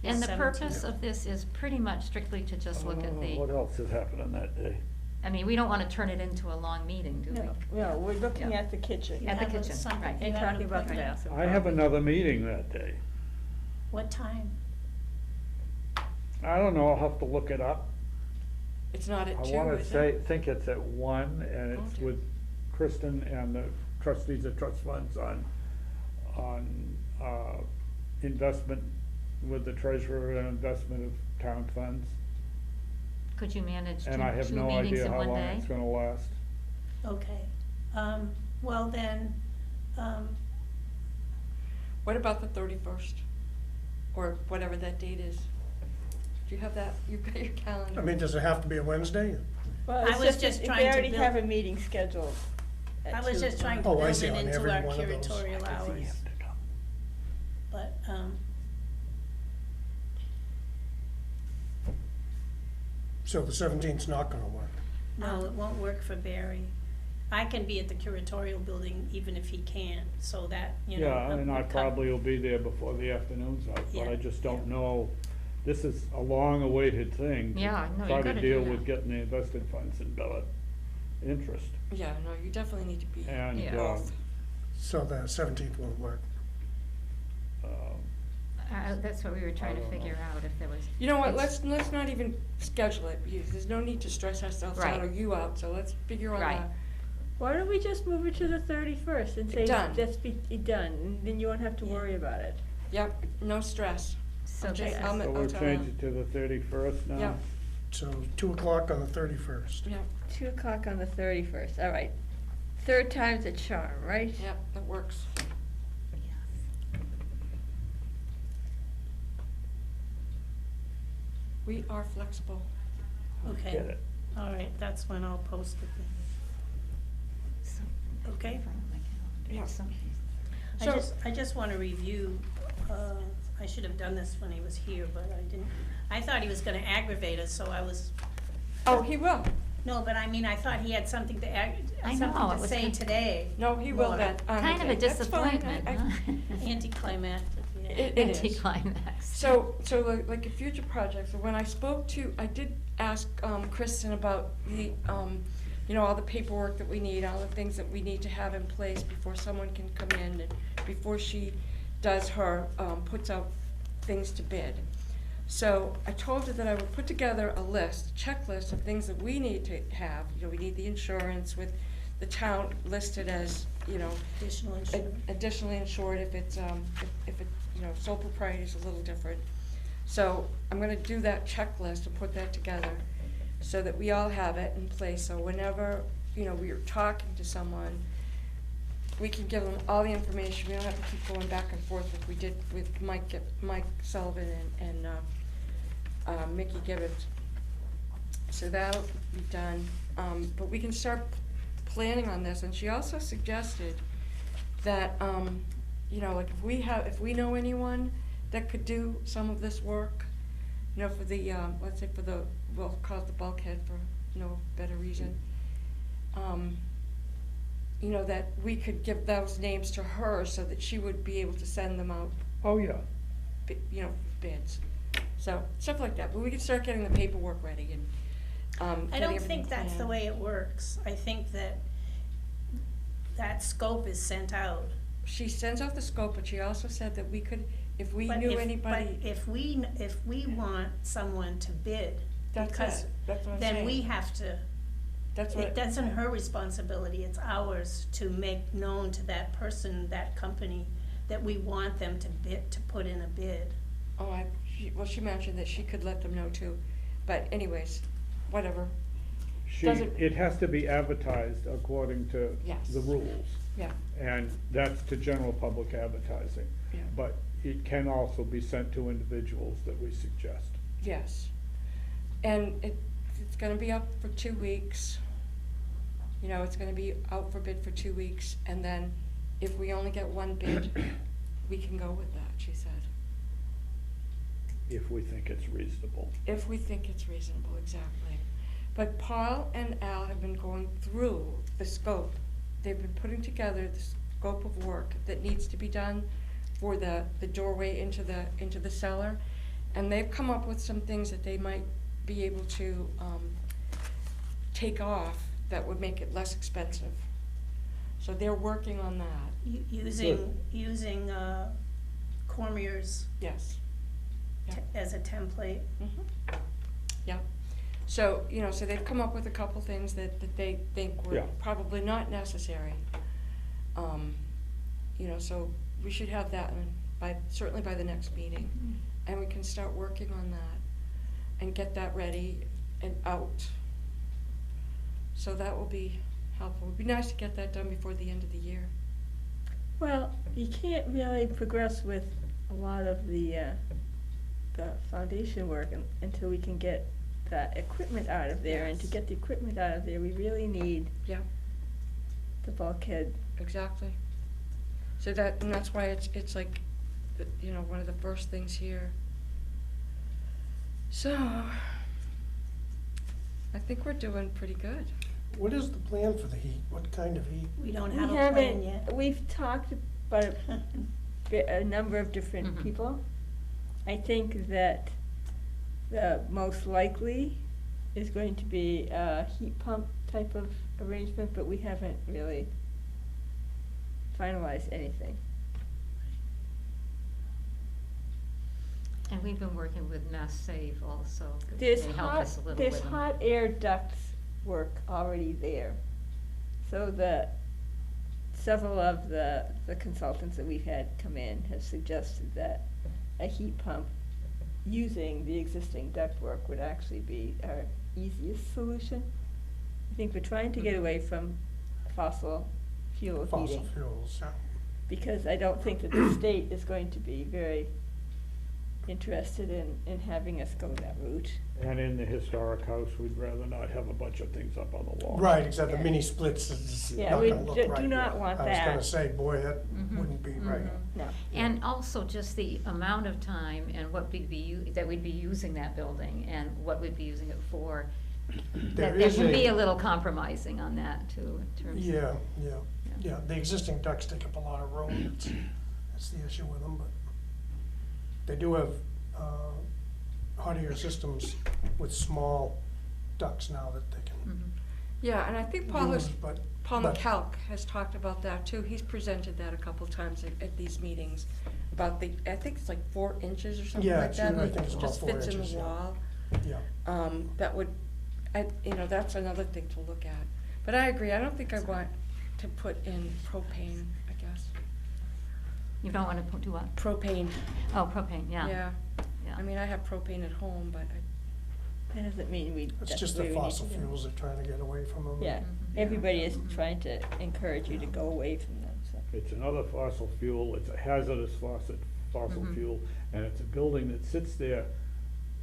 And the 17th. purpose of this is pretty much strictly to just look at What the, else has happened on that day? I mean, we don't wanna turn it into a long meeting, do we? No, no, we're looking Yeah. at the kitchen. You At the have a kitchen, something- right. you And have an talking about the appointment. bathroom. I have another meeting that day. What time? I don't know, I'll have to look it up. It's not I at 2, wanna is say, it? think it's at 1, and it's Okay. with Kristen and the trustees of trust funds on investment with the treasurer and investment of town funds. Could you manage And I have two no meetings idea in how one long day? it's gonna last. Okay. Well then, What about the 31st? Or whatever that date is? Do you have that? You've got your calendar. I mean, does it have to be a Wednesday? Well, I it's was just that trying they to already build- have a meeting scheduled at I was 2 just trying to Oh, build I it see, on into every our one of those. curatorial hours. But, So the 17th's not gonna work. no, it won't work for Barry. I can be at the curatorial building even if he can't, so that, you know. Yeah, and I I'm probably will be there before the afternoon's out, but Yeah, I just don't yeah. know. This is a long-awaited thing. to Yeah, no, you Try gotta to do deal that. with getting the invested funds and bill it interest. Yeah, no, you definitely need to be And, Yeah. both. So the 17th won't work. That's what we were trying to don't know. figure out, if there was. You know what, it's- let's not even schedule it, because there's no need to stress ourselves out Right. or you out, so let's figure out Right. Why don't we just move it to the 31st and say, Done. that's be done, and then you won't have to Yeah. worry about it. Yep, no stress. So I'll this check- is, I'll So I'll we'll tell change them. it to the 31st now? Yeah. So 2 o'clock on the 31st. Yep, 2 o'clock on the 31st, all right. Third time's a charm, right? yep, that works. We are flexible. Okay, Get it. all right, that's when I'll post it then. Okay. Yeah. So- I just wanna review, I should have done this when he was here, but I didn't. I thought he was gonna aggravate us, so I was, Oh, he will. no, but I mean, I thought he had something to I know, it something to was say kind- today. No, he will More then. Kind of a Okay, that's fine. disappointment, I- huh? Anticlimactic, yeah. It is. Anticlimax. So like a future project, so when I spoke to, I did ask Kristen about the, you know, all the paperwork that we need, all the things that we need to have in place before someone can come in and before she does her, puts out things to bid. So I told her that I would put together a list, checklist of things that we need to have. You know, we need the insurance with the town listed as, you know, Additional insurance. additionally insured if it's, if it, you know, sole proprietor is a little different. So I'm gonna do that checklist and put that together so that we all have it in place, so whenever, you know, we are talking to someone, we can give them all the information, we don't have to keep going back and forth like we did with Mike Sullivan and Mickey Gibbons. So that'll be done, but we can start planning on this, and she also suggested that, you know, like if we know anyone that could do some of this work, you know, for the, let's say for the, we'll call it the bulkhead for no better reason. you know, that we could give those names to her so that she would be able to send them out, Oh, yeah. you know, bids. So, stuff like that, but we can start getting the paperwork ready and, I getting don't everything think that's the planned. way it works. I think that that scope is sent out. She sends out the scope, but she also said that we could, if we But knew if- anybody, But if we want someone to bid, that's because it, that's what I'm then saying. we have to, That's it what, isn't her responsibility, it's ours to make known to that person, that company, that we want them to bid, to put in a bid. oh, she mentioned that she could let them know too, but anyways, whatever, Doesn't- It has to be advertised according to Yes. the rules. yeah, And that's to general public advertising. yeah. But it can also be sent to individuals that we suggest. Yes, and it's gonna be up for 2 weeks. You know, it's gonna be out for bid for 2 weeks, and then if we only get one bid, we can go with that, she said. If we think it's reasonable. If we think it's reasonable, exactly. But Paul and Al have been going through the scope. They've been putting together the scope of work that needs to be done for the doorway into the cellar. And they've come up with some things that they might be able to, take off that would make it less expensive. So they're working on that, Using Cormier's yes. Yeah. as a template. Mhm. Yeah, so, you know, so they've come up with a couple things that they think were Yeah. probably not necessary. You know, so we should have that certainly by the next meeting, and we can start working on that and get that ready and out. So that will be helpful. It'd be nice to get that done before the end of the year. Well, you can't really progress with a lot of the foundation work until we can get that equipment out of there. And to Yes. get the equipment out of there, we really need Yeah, the bulkhead. exactly. So and that's why it's like, you know, one of the first things here. So, I think we're doing pretty good. What is the plan for the heat? What kind of heat? We don't We have a plan haven't, yet. we've talked about a number of different Mhm. people. I think that the most likely is going to be a heat pump type of arrangement, but we haven't really finalized anything. And we've been working with Mass Save also, 'cause There's they help us a little with there's them. hot air ducts work already there. So several of the consultants that we've had come in have suggested that a heat pump using the existing ductwork would actually be our easiest solution. I think we're trying to get away from fossil fuel Fossil heating, fuels, yeah. because I don't think that the state is going to be very interested in having us go that route. And in the historic house, we'd rather not have a bunch of things up on the wall. Right, exactly, Yeah. mini splits is Yeah, not we gonna look do right. not want I was gonna that. say, boy, that Mhm, wouldn't be right. mhm. No. And also just the amount of time and what that we'd be using that building and what we'd be using it for. There That is can be a- a little compromising on that too, in terms of. Yeah, the existing ducts take up a lot of room, that's the issue with them, but they do have, hot air systems with small ducts now that they can Mhm. Yeah, and I think Paul use, but. Paul but- McCalc has talked about that too. He's presented that a couple times at these meetings, about I think it's like 4 inches or something Yeah, like that. I think it's about just 4 fits in inches, the yeah. wall. Yeah, That would, you know, that's another thing to look at. But I agree, I don't think I want to put in propane, I guess. You don't wanna do what? Propane, Oh, propane, yeah. yeah. Yeah. I mean, I have propane at home, but That doesn't mean it's just that's the where we need fossil to go. fuels they're trying to get away from them. Yeah, Mhm. everybody is Mhm. trying to encourage you to go away from them, so. It's another fossil fuel, it's a hazardous fossil Mhm. fuel, and it's a building that sits there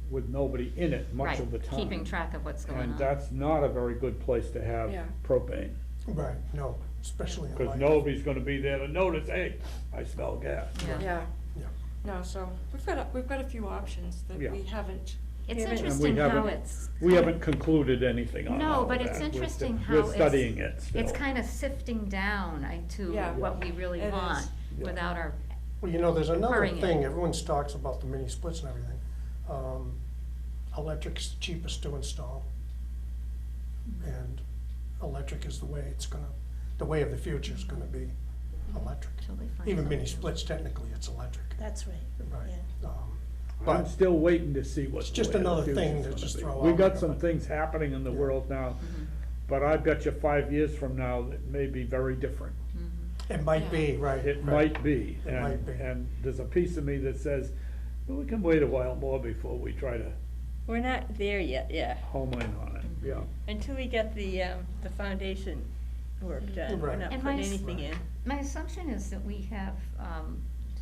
with nobody in it much Right, of the time. keeping track of what's going on. And that's not a very good place to have Yeah. propane, Right, no, especially at because night. nobody's gonna be there to notice, hey, I smell gas. Yeah. yeah. Yeah. No, so we've got a few options that Yeah. we haven't It's And we interesting how haven't- it's. We haven't concluded anything on all No, of but that. it's We're interesting st- how We're it's. studying it still. It's kind of sifting down to Yeah. what we really It is. want Yeah. without our, Well, you know, there's another Hurrying it. thing, everyone talks about the mini splits and everything. Electric's the cheapest to install. And electric is the way it's gonna, the way of the future is gonna be electric. till they find. Even something. mini splits, technically, it's electric. That's right, Right. yeah. I'm But still waiting to see what. It's the just way of the another thing future's to gonna just be. throw We out got there, some but- things happening in the Yeah. world now, but I bet you 5 years from now, it may be very different. it might be, right. It right. might be. It might be. And there's a piece of me that says, well, we can wait a while more before we try to We're not there yet, yeah. home in on it, yeah. Until we get the foundation work done, we're Right. not And putting my s- anything in. My assumption is that we have,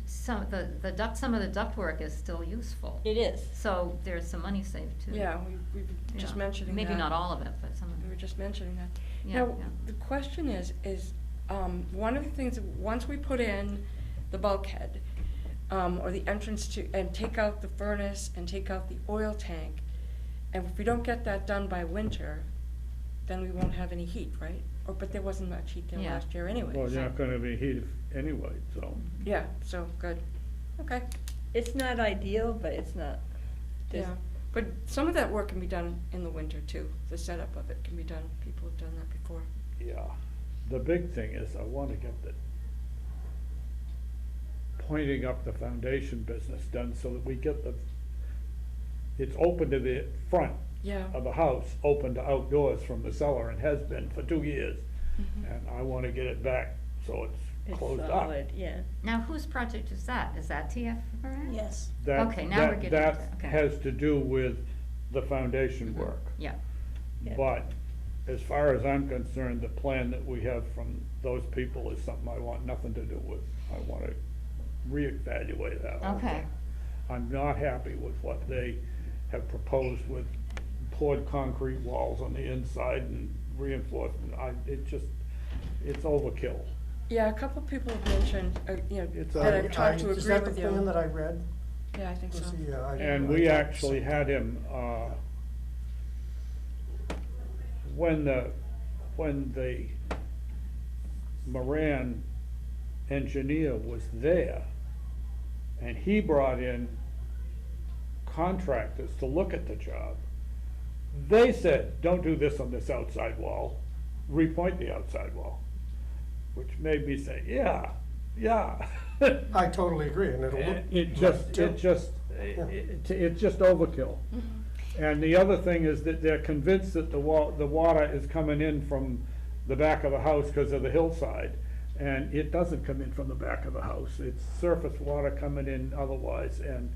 some of some of the ductwork is still useful. It is. So there's some money saved too. Yeah, we were just Yeah. mentioning that. Maybe not all of it, but some of We were it. just mentioning that. Yeah, Now, yeah. the question is, one of the things, once we put in the bulkhead, or the entrance to, and take out the furnace and take out the oil tank, and if we don't get that done by winter, then we won't have any heat, right? Or, but there wasn't much heat there Yeah. last year anyway. Well, so- you're not gonna be heated anyway, so. Yeah, so, good, okay, It's not ideal, but it's not. there's- yeah. But some of that work can be done in the winter too, the setup of it can be done, people have done that before. Yeah, the big thing is I wanna get the pointing up the foundation business done so that we get it's open to the front Yeah. of the house, open to outdoors from the cellar and has been for 2 years. Mhm. And I wanna get it back so it's It's closed up. solid, yeah. Now, whose project is that? Is that TF Moran? Yes. That- Okay, now we're that- getting into- That okay. has to do with the foundation work. Yeah. Yeah. But as far as I'm concerned, the plan that we have from those people is something I want nothing to do with. I wanna reevaluate that whole Okay. thing. I'm not happy with what they have proposed with poured concrete walls on the inside and reinforcement. It's overkill. Yeah, a couple of people have mentioned, It's that a- I've tried to agree with you. Is that the plan that I read? Yeah, I think so. Was the, I- And I we thought actually so. had him, when the Moran engineer was there, and he brought in contractors to look at the job, they said, don't do this on this outside wall, repoint the outside wall, which made me say, yeah. I totally agree, and it'll look. It's just overkill. Mm-hmm. And the other thing is that they're convinced that the water is coming in from the back of the house because of the hillside. And it doesn't come in from the back of the house. It's surface water coming in otherwise. And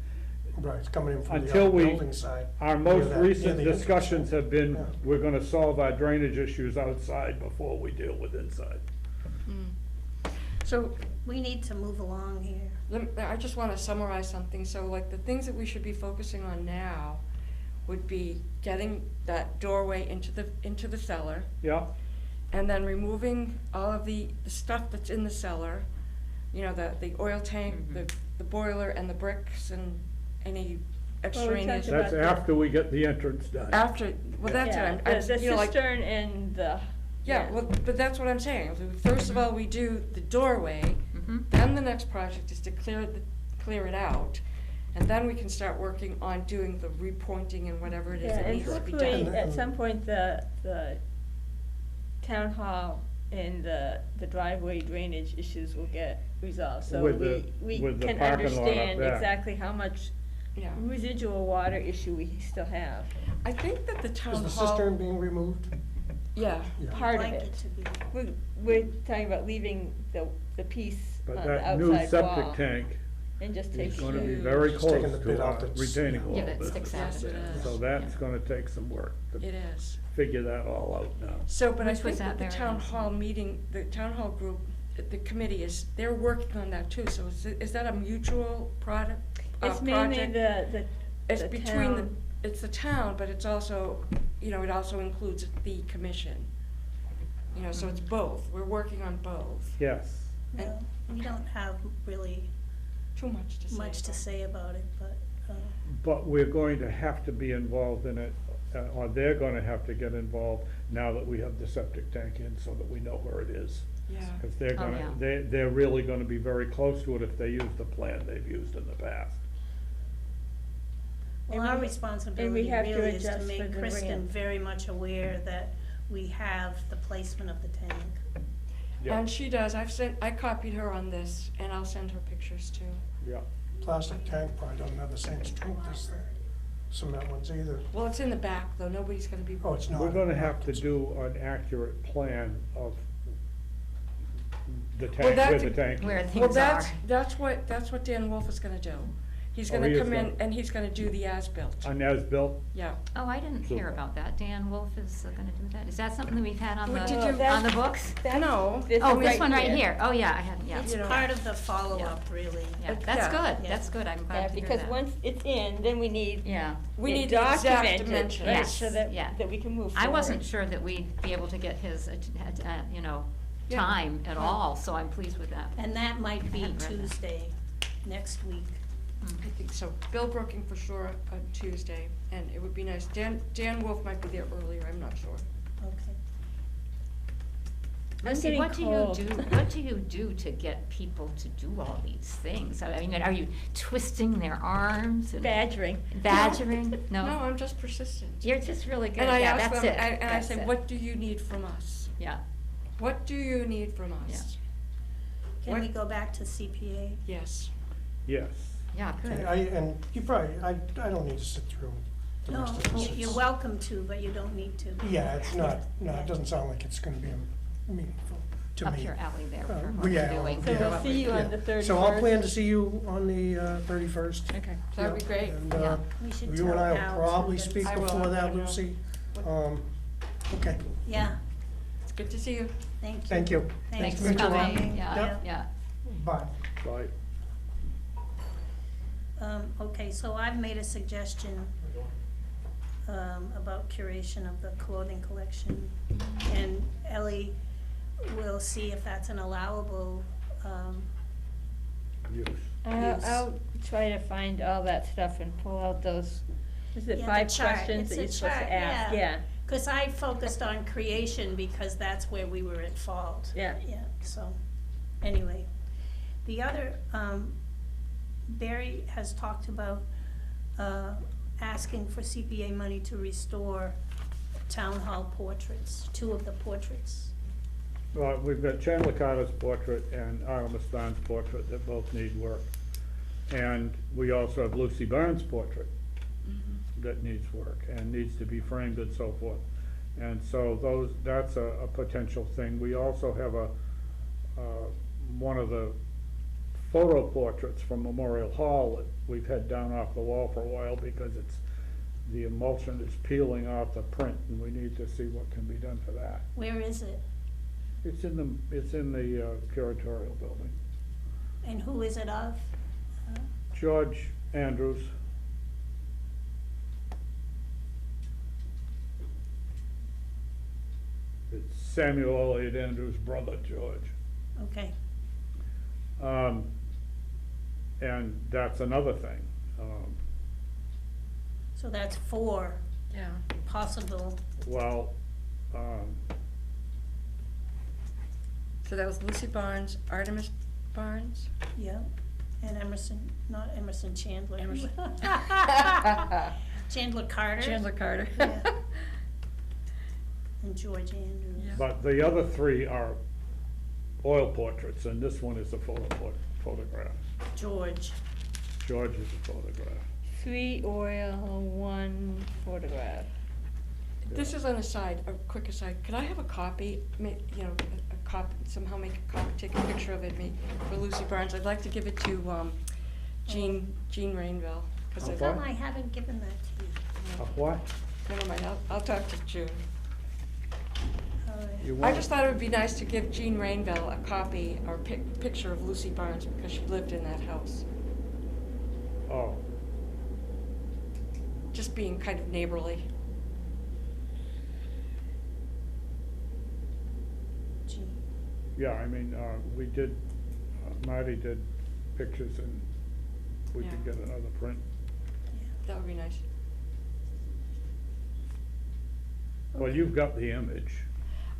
Right, it's coming in from the until other we, building side. our near most that- near recent the entrance. discussions have been, Yeah. we're gonna solve our drainage issues outside before we deal with inside. So, We need to move along here. I just wanna summarize something, so like the things that we should be focusing on now would be getting that doorway into the cellar, Yeah, and then removing all of the stuff that's in the cellar, the oil tank, the boiler and the bricks and any extraneous. talked that's about after we get the entrance done. After, well, that's it, Yeah, I'm, the like, cistern and the. yeah, well, but that's what I'm saying, first of all, we do the doorway, Mhm. then the next project is to clear it out, and then we can start working on doing the repointing and whatever it is Yeah, that and needs to be hopefully, done. at some point, the town hall and the driveway drainage issues will get resolved, so With the- we with the can parking lot up understand there. exactly how much Yeah, residual water issue we still have. I think that the town Is hall. the cistern being removed? Yeah, Yeah. Part of I'd like it. it to be. We're talking about leaving the piece on But the that new outside wall septic tank and just is taking. gonna be huge. very Just close taking the bit to our out that's- retaining wall Yeah, that business. sticks out. Yes, it is. So that's gonna take some work it to is. figure that all out now. So, but I Which think was that the that, town Mary? hall meeting, the town hall group, the committee they're working on that too, so is that a mutual project? It's mainly the It's the between town. it's the town, but it's also, it also includes the commission. So it's both, we're working on both. Yes. And- Well, we don't have really Too much to say. much to about it. say about it, but But we're going to have to be involved in it, or they're gonna have to get involved now that we have the septic tank in, so that we know where it is. Yeah. Cause they're Oh, gonna, yeah. they're really gonna be very close to it if they use the plan they've used in the past. Well, And our we- responsibility have to really is to adjust for make the Kristen ramp. very much aware that we have the placement of the tank. Yeah, And she does, I copied her on this, and I'll send her pictures too. yeah. Plastic tank probably doesn't have the same strength as the cement ones either. Well, it's in the back, though, nobody's gonna be. Oh, it's not. We're gonna have to do an accurate plan of the Well, tank, where that's- the tank Where is. Well, things are. that's what Dan Wolf is gonna do. He's Oh, gonna he is come in gonna- and he's gonna do the as-built, On as-built, yeah. Oh, I didn't hear Super. about that. Dan Wolf is gonna do that. Is that something that we've had on Well, the, did you- on the books? No. Oh, this one right here. Oh, yeah, I haven't, yeah. It's You know. part of the follow-up, really. Yeah, Yeah. that's good. Yeah. That's good. I'm Yeah, glad to hear because that. once it's in, then we need Yeah. We it need the exact documented, dimensions. right, Yes, so that, yeah. that we can move I forward. wasn't sure that we'd be able to get his, you know, Yeah. time at Yeah. all, so I'm pleased with that. And that might I be hadn't read that. Tuesday, next week. I think so. Bill Brooking for sure on Tuesday, and it would be nice. Dan Wolf might be there earlier, I'm not sure. Okay. I'm Lucy, getting what do you cold. do, what do you do to get people to do all these things? I mean, are you twisting their arms and Badgering. badgering? No, No? I'm just persistent. You're just really good. And I Yeah, ask that's them, it. and I That's say, it. what do you need from us? Yeah, What do you need from us? Can What- we go back to CPA? Yes. yes. yeah, good. And you probably, I don't need to sit through the No, rest of this. you're welcome to, but you don't need to. Yeah, it's not, no, it doesn't sound like it's gonna be meaningful to me. Up your alley there, Uh, for what yeah, you're doing. So we'll Yeah. see you on Yeah. the 31st. So I'll plan to see you on the 31st. Okay, that'd be great. And, Yeah. We should you and tell I Al will probably too, that- speak I will, before that, I know. Lucy. Okay, Yeah, It's good to see you. thank you. thank you. Thanks to for meet you. coming, yeah, Yep. yeah. Bye. Bye. Okay, so I've made a suggestion, about curation of the clothing collection. And Ellie will see if that's an allowable, Use. Yes. I'll try to find all that stuff and pull out those, is it Yeah, the 5 chart. questions It's that a you're supposed chart, to ask? yeah. Yeah, cause I focused on creation because that's where we were at fault. Yeah. Yeah, so, anyway. The other, Barry has talked about, asking for CPA money to restore town hall portraits, 2 of the portraits. Well, we've got Chandler Carter's portrait and Artemis Barnes' portrait that both need work. And we also have Lucy Barnes' portrait that needs work and needs to be framed and so forth. And so that's a potential thing. We also have one of the photo portraits from Memorial Hall that we've had down off the wall for a while because the emulsion is peeling off the print, and we need to see what can be done for that. Where is it? It's in the curatorial building. And who is it of? George Andrews. It's Samuel Elliott Andrews' brother, George. Okay, And that's another thing. so that's 4 Yeah. possible. Well, So that was Lucy Barnes, Artemis Barnes. Yeah, and Emerson, not Emerson, Chandler. Emerson. Chandler Carter. Chandler Carter. Yeah. And George Andrews. Yeah. but the other 3 are oil portraits, and this one is a photograph. George. George is a photograph. 3 oil, 1 photograph. This is an aside, a quick aside. Could I have a copy, a copy, somehow make a copy, take a picture of it, for Lucy Barnes? I'd like to give it to Jean Rainville. 'Cause How I- far? How come I haven't given that to you? A what? Never mind, I'll talk to June. All right. You I want just it? thought it would be nice to give Jean Rainville a copy or picture of Lucy Barnes because she lived in that house. Oh, Just being kind of neighborly. Gee. yeah, I mean, we did, Marty did pictures, and we could Yeah. get another print. That would be nice. Well, you've got the image.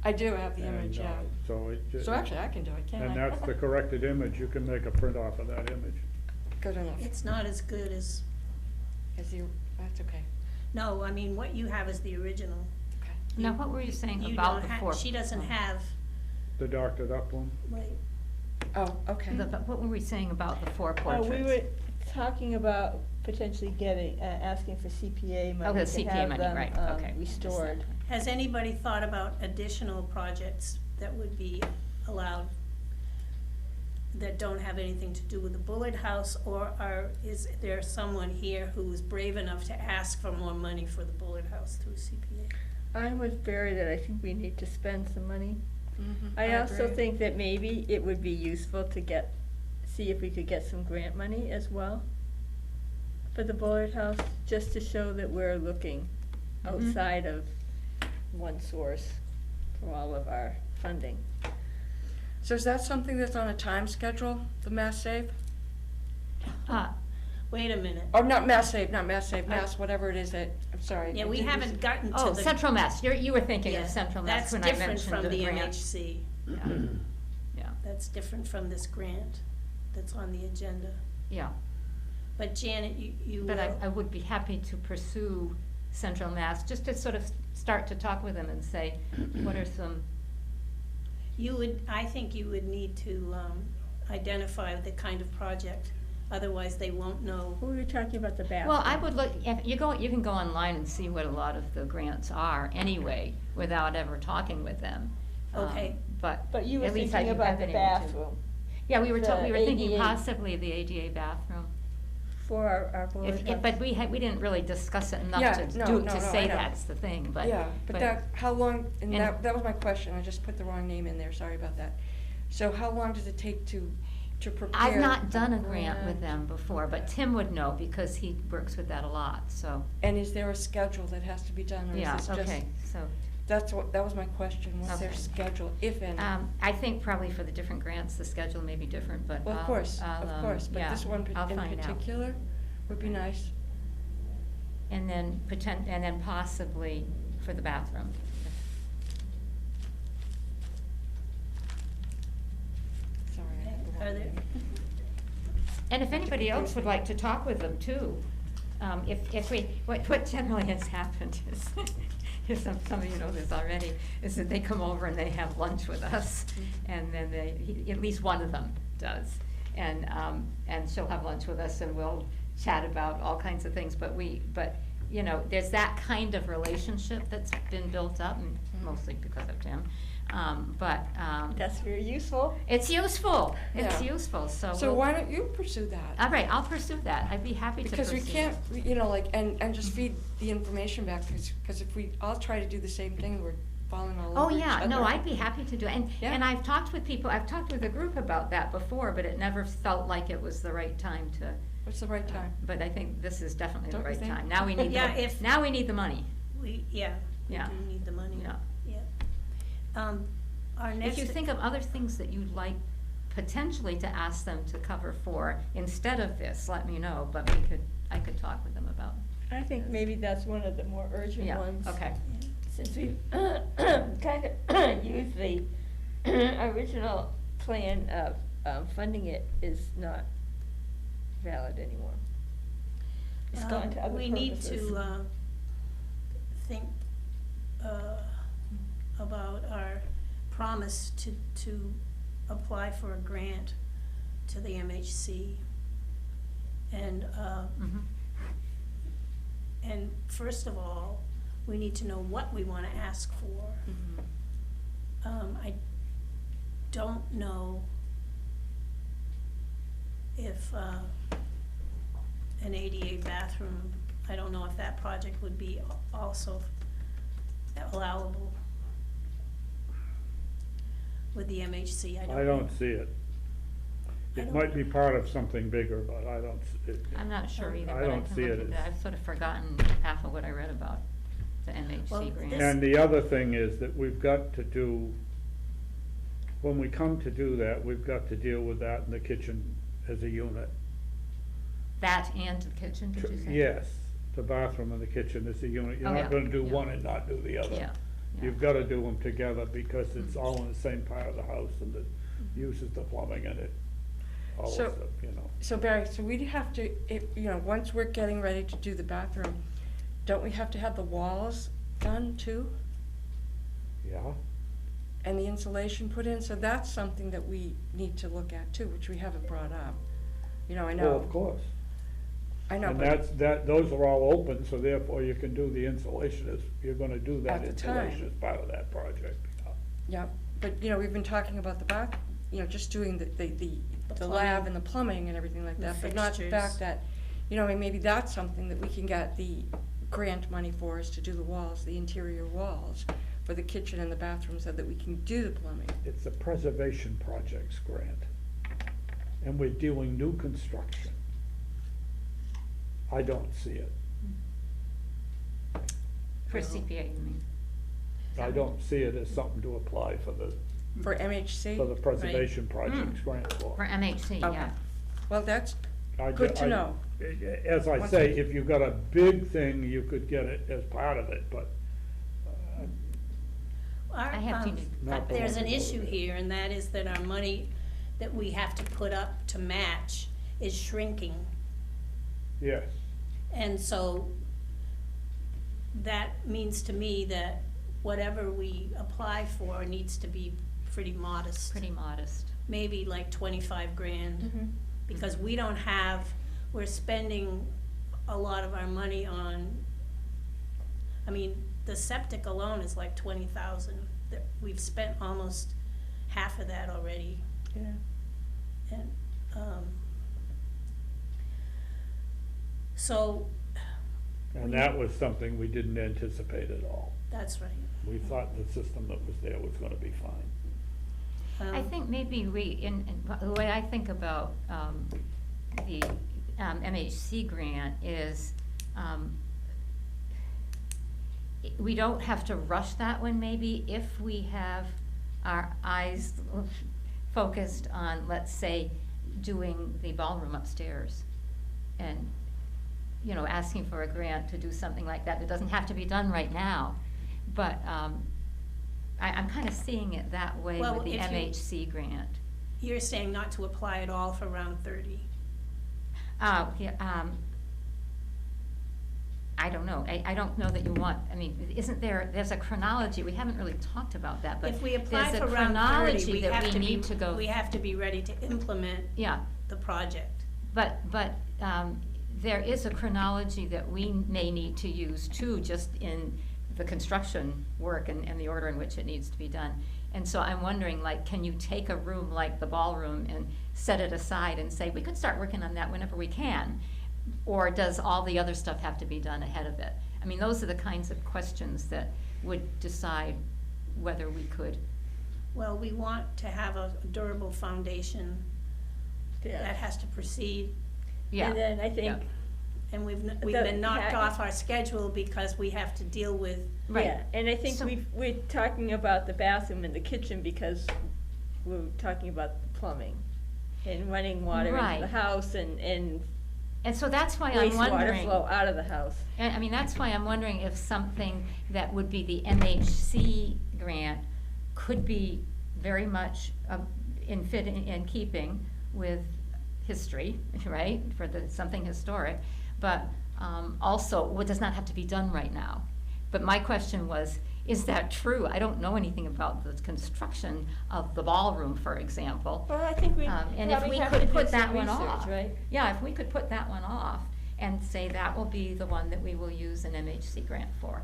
I do have the image, and, yeah. So it just. So actually, I can do it, can't I? And that's the corrected image, you can make a print off of that image. Good enough. It's not as good as, As you, that's okay. no, I mean, what you have is the original. Okay. Now, what were you saying You about don't the ha- four? She doesn't have, The doctored up one? wait, Oh, okay. What were we saying about the four portraits? We were talking about potentially getting, asking for CPA Oh, money the to CPA have money, them, right, okay. restored. has anybody thought about additional projects that would be allowed that don't have anything to do with the Bullard House, or is there someone here who is brave enough to ask for more money for the Bullard House through CPA? I'm with Barry that I think we need to spend some money. Mhm, I also agree. think that maybe it would be useful to see if we could get some grant money as well for the Bullard House, just to show that we're looking Mhm. outside of one source for all of our funding. So is that something that's on a time schedule, the Mass Save? Wait a minute. Or not Mass Save, Mass, whatever it is that, I'm sorry. Yeah, we haven't gotten to the. Oh, Central Mass, you were thinking Yeah, of Central Mass that's when I different mentioned from the the grant. MHC. Yeah, yeah, That's different from this grant that's on the agenda. yeah. But Janet, you But I will, would be happy to pursue Central Mass, just to sort of start to talk with them and say, what are some, I think you would need to, identify the kind of project, otherwise they won't know. We were talking about the bathroom. well, I would look, if you can go online and see what a lot of the grants are anyway, without ever talking with them. Okay. But you were at least I thinking have about the been able to. bathroom Yeah, we were the thinking ADA. possibly the ADA bathroom. for our Bullard House. But we didn't really discuss it Yeah, enough no, to no, I say know. that's the thing, but. Yeah, but that, how long, and and- that was my question, I just put the wrong name in there, sorry about that. So how long does it take to prepare? I've not done a grant with them before, but Tim would know because he works with that a lot, so. And is there a schedule that has to be done, or is Yeah, this just? okay, so, That was my question, what's their Okay. schedule, if any? I think probably for the different grants, the schedule may be different, but Well, of course, but yeah, this one I'll in find out. particular would be nice. And then and then possibly for the bathroom. Sorry, I Okay, had the are wrong there- name. And if anybody else would like to talk with them too, what generally has happened is, some of you know this already, is that they come over and they have lunch with us, and then at least one of them does. And she'll have lunch with us and we'll chat about all kinds of things, but you know, there's that kind of relationship that's been built up, and mostly because of Tim. That's very useful. It's useful, it's Yeah. useful, so. So we'll- why don't you pursue that? All right, I'll pursue that, I'd be happy to Because pursue we that. can't, you know, like, and just feed the information back, because if we all try to do the same thing, we're falling all Oh, over each yeah, no, other. I'd be happy to do it, Yeah. and I've talked with people, I've talked with a group about that before, but it never felt like it was the right time to. What's the right time? But I think this is definitely the Don't you right think? time, now we need Yeah, the, if- now we need the money, We do need the money. Yeah. Yeah. Our next. If you think of other things that you'd like potentially to ask them to cover for instead of this, let me know, but I could talk with them about. I think maybe that's one of the more urgent Yeah, ones. okay. Since we've kind of used the original plan of funding it is not valid anymore. It's gone to other We need purposes. to, think, about our promise to apply for a grant to the MHC. And, Mhm. and first of all, we need to know what we wanna ask for. I don't know if, an ADA bathroom, I don't know if that project would be also allowable with the MHC, I don't know. I don't see it. I It don't- might be part of something bigger, but I don't, I'm not sure either, I but I don't can see look it into as- that. I've sort of forgotten half of what I read about the Well, MHC grant. this- and the other thing is that we've got to do, when we come to do that, we've got to deal with that in the kitchen as a unit. That and the kitchen, did you say? Yes, the bathroom and the kitchen is a unit. You're Oh, not yeah, gonna do yeah. one and not do the other. Yeah, yeah. You've gotta do them together because it's Mhm. all in the same part of the house and it uses the plumbing and it, all of So- the, you know. So Barry, so we'd have to, once we're getting ready to do the bathroom, don't we have to have the walls done too? Yeah, And the insulation put in? So that's something that we need to look at too, which we haven't brought up. I well, know, of course. I know, And but, those are all open, so therefore you can do the insulation as, you're gonna do that At the time. insulation as part of that project. yeah, but, we've been talking about the bath, just doing the plumbing. lab and the plumbing and everything like The that, but not the fixtures. fact that, maybe that's something that we can get the grant money for, is to do the walls, the interior walls for the kitchen and the bathroom, so that we can do the plumbing. It's a preservation projects grant, and we're doing new construction. I don't see it. For CPA, you mean? I don't see it as something to apply for the For MHC? preservation projects grant For for. MHC, Okay. yeah. Well, that's I good ju- to I- know. As I Once say, we- if you've got a big thing, you could get it as part of it, but, Our, I have to do- Not the there's one an below issue that. here, and that is that our money that we have to put up to match is shrinking. yes. And so that means to me that whatever we apply for needs to be pretty modest. Pretty modest. Maybe like 25 grand, Mm-hmm. because we don't have, we're spending a lot of our money on, I mean, the septic alone is like 20,000. That we've spent almost half of that already, Yeah. and, so, And that was something we didn't anticipate at all. that's right. We thought the system that was there was gonna be fine. I think maybe in the way I think about the MHC grant is, we don't have to rush that one maybe if we have our eyes focused on, let's say, doing the ballroom upstairs and, asking for a grant to do something like that. It doesn't have to be done right now, but I'm kind of seeing it that way Well, with the if you- MHC grant. You're saying not to apply at all for round 30? Yeah, I don't know. I don't know that you want, isn't there's a chronology, we haven't really talked about that, but If we apply there's a for round 30, chronology we that have we to be, need to go. we have to be ready to implement Yeah, the project. but there is a chronology that we may need to use too, just in the construction work and the order in which it needs to be done. And so I'm wondering, like, can you take a room like the ballroom and set it aside and say, we could start working on that whenever we can? Or does all the other stuff have to be done ahead of it? Those are the kinds of questions that would decide whether we could. Well, we want to have a durable foundation that Yeah. has to proceed, Yeah. And then I think, Yeah. and we've The- been knocked yeah. off our schedule because we have to deal with, Right. yeah, and I think So- we're talking about the bathroom and the kitchen because we're talking about the plumbing and running water into Right. the house and And so that's why I'm wastewater wondering. flow out of the house. And that's why I'm wondering if something that would be the MHC grant could be very much in keeping with history, right, for something historic, but also, it does not have to be done right now. But my question was, is that true? I don't know anything about the construction of the ballroom, for example. Well, I think we And if probably we have to could do put some that one research, off. right? Yeah, if we could put that one off and say that will be the one that we will use an MHC grant for.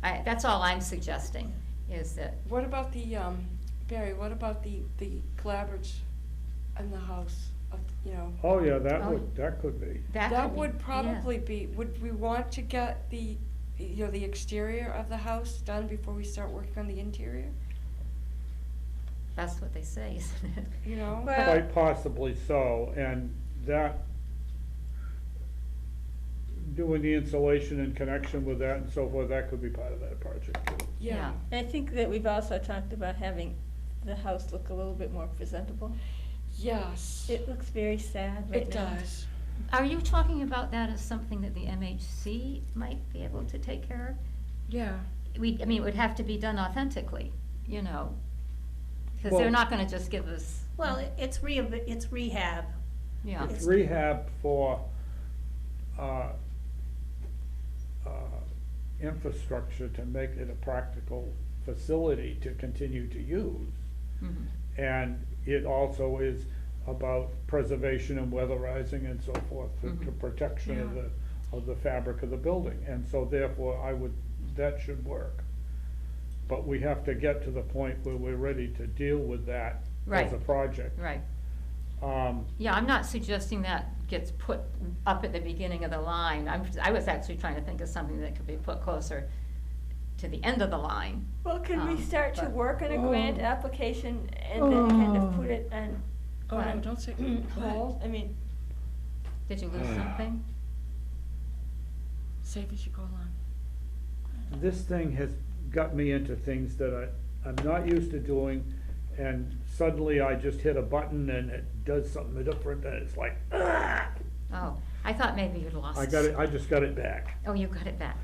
That's all I'm suggesting, is that, What about the, Barry, what about the clapboards in the house, Oh, yeah, that Oh. could be. that That could be- would yeah. probably be, would we want to get the exterior of the house done before we start working on the interior? That's what they say, isn't it? Well- Quite possibly so, and that, doing the insulation in connection with that and so forth, that could be part of that project too. Yeah. And I think that we've also talked about having the house look a little bit more presentable. Yes. It looks very sad right It now. does. Are you talking about that as something that the MHC might be able to take care of? Yeah. I mean, it would have to be done authentically, you know, because they're Well- not gonna just give us, Well, it's rehab. yeah. It's rehab for, infrastructure to make it a practical facility to continue to use. Mhm. And it also is about preservation and weatherizing and so forth, the Mhm. protection of Yeah. the fabric of the building. And so therefore, that should work. But we have to get to the point where we're ready to deal with that as a Right. project. Right. Um, Yeah, I'm not suggesting that gets put up at the beginning of the line. I was actually trying to think of something that could be put closer to the end of the line. Well, can we start to but- work on a grant application and then kind of put it on Oh, no, don't say. hold? I mean, Did you lose something? Save as you go along. This thing has got me into things that I'm not used to doing, and suddenly I just hit a button and it does something different, and it's like, ah! Oh, I thought maybe you'd lost. I just got it back. Oh, you got it back.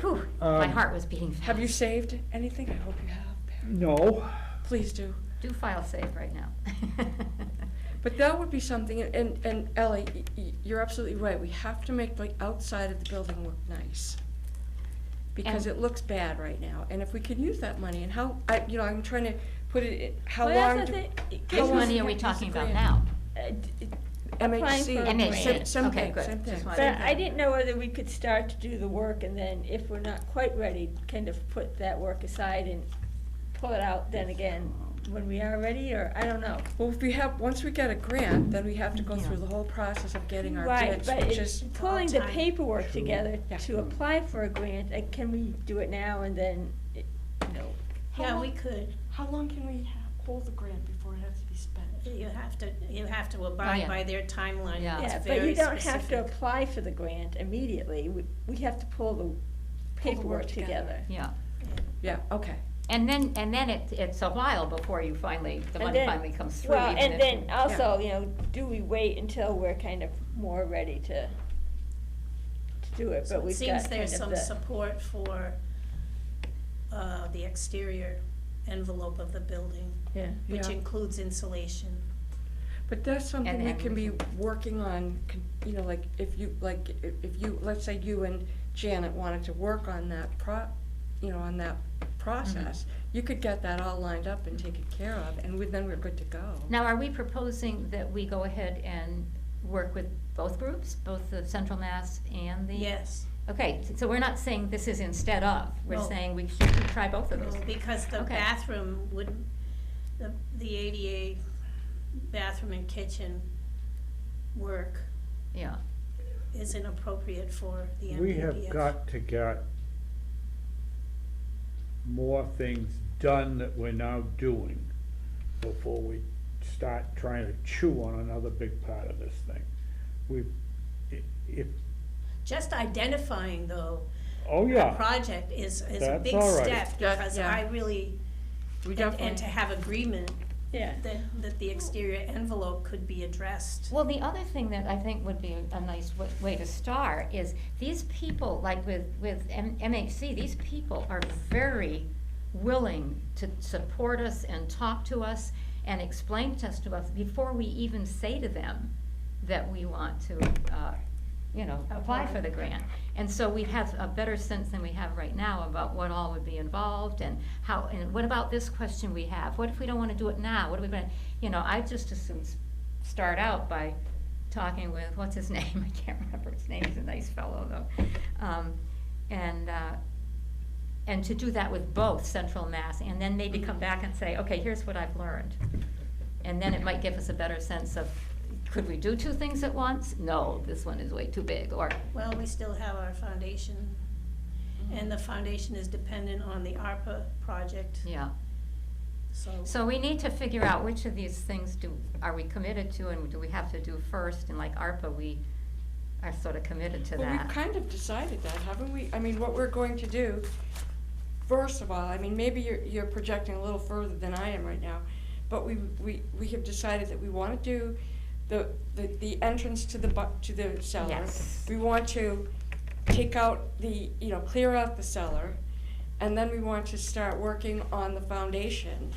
Whew, my Um, heart was beating fast. Have you saved anything? I hope you have, Barry. No, Please do. Do file save right now. But that would be something, and Ellie, you're absolutely right, we have to make the outside of the building look nice. Because And- it looks bad right now, and if we could use that money, and how, I'm trying to put it, how well, that's long the do? thing, how Which long money do are we we have to talking use the about grant? now? Applying MHC, for a MHC. grant. same Okay, thing, good. same thing. Just wanted But to- I didn't know whether we could start to do the work and then if we're not quite ready, kind of put that work aside and pull it out then again when we are ready, or I don't know. Well, once we get a grant, then we have to go Yeah. through the whole process of getting our Right, bids, but which it's is, pulling the time. paperwork True. together Yeah. to apply for a grant, can we do it now and then, no? Yeah, we could. how long can we hold the grant before it has to be spent? You have to abide yeah. by their timeline. Yeah. It's Yeah, but very you don't have to specific. apply for the grant immediately, we have to pull the paperwork together. together. Yeah, Yeah, okay. and then it's a while before the And money then- finally comes through. Well, even and if then you- also, do we wait until we're kind of more ready to do it, So but it we've seems got kind there's of some the. support for, the exterior envelope of the building, Yeah. which Yeah. includes insulation. But that's something And we can be everything. working on, like, if you, let's say you and Janet wanted to work on that on that process, you could get that all lined up and taken care of, and then we're good to go. Now, are we proposing that we go ahead and work with both groups, both the Central Mass and the? Yes, Okay, so we're not saying this is instead of, we're No. saying we should try both of those. because the Okay. bathroom would, the ADA bathroom and kitchen work Yeah, is inappropriate for the MPPF. we have got to get more things done that we're now doing before we start trying to chew on another big part of this thing. If, Just identifying though, oh a yeah, project is a That's big all right. step, Yeah, because yeah. I really, We and definitely. to have agreement Yeah. that the exterior envelope could be addressed. well, the other thing that I think would be a nice way to start is these people, like with MHC, these people are very willing to support us and talk to us and explain to us before we even say to them that we want to, apply for the grant. And so we have a better sense than we have right now about what all would be involved and how, and what about this question we have? What if we don't wanna do it now? What are we gonna, I just as soon start out by talking with, what's his name? I can't remember his name, he's a nice fellow though. And to do that with both Central Mass, and then maybe come back and say, okay, here's what I've learned. And then it might give us a better sense of, could we do two things at once? No, this one is way too big, or, Well, we still have our foundation, and the foundation is dependent on the ARPA project, yeah. so. So we need to figure out which of these things are we committed to, and do we have to do first? And like ARPA, we are sort of committed to Well, that. we've kind of decided that, haven't we? I mean, what we're going to do, first of all, I mean, maybe you're projecting a little further than I am right now, but we have decided that we wanna do the entrance to the cellar. Yes. We want to take out clear out the cellar, and then we want to start working on the foundation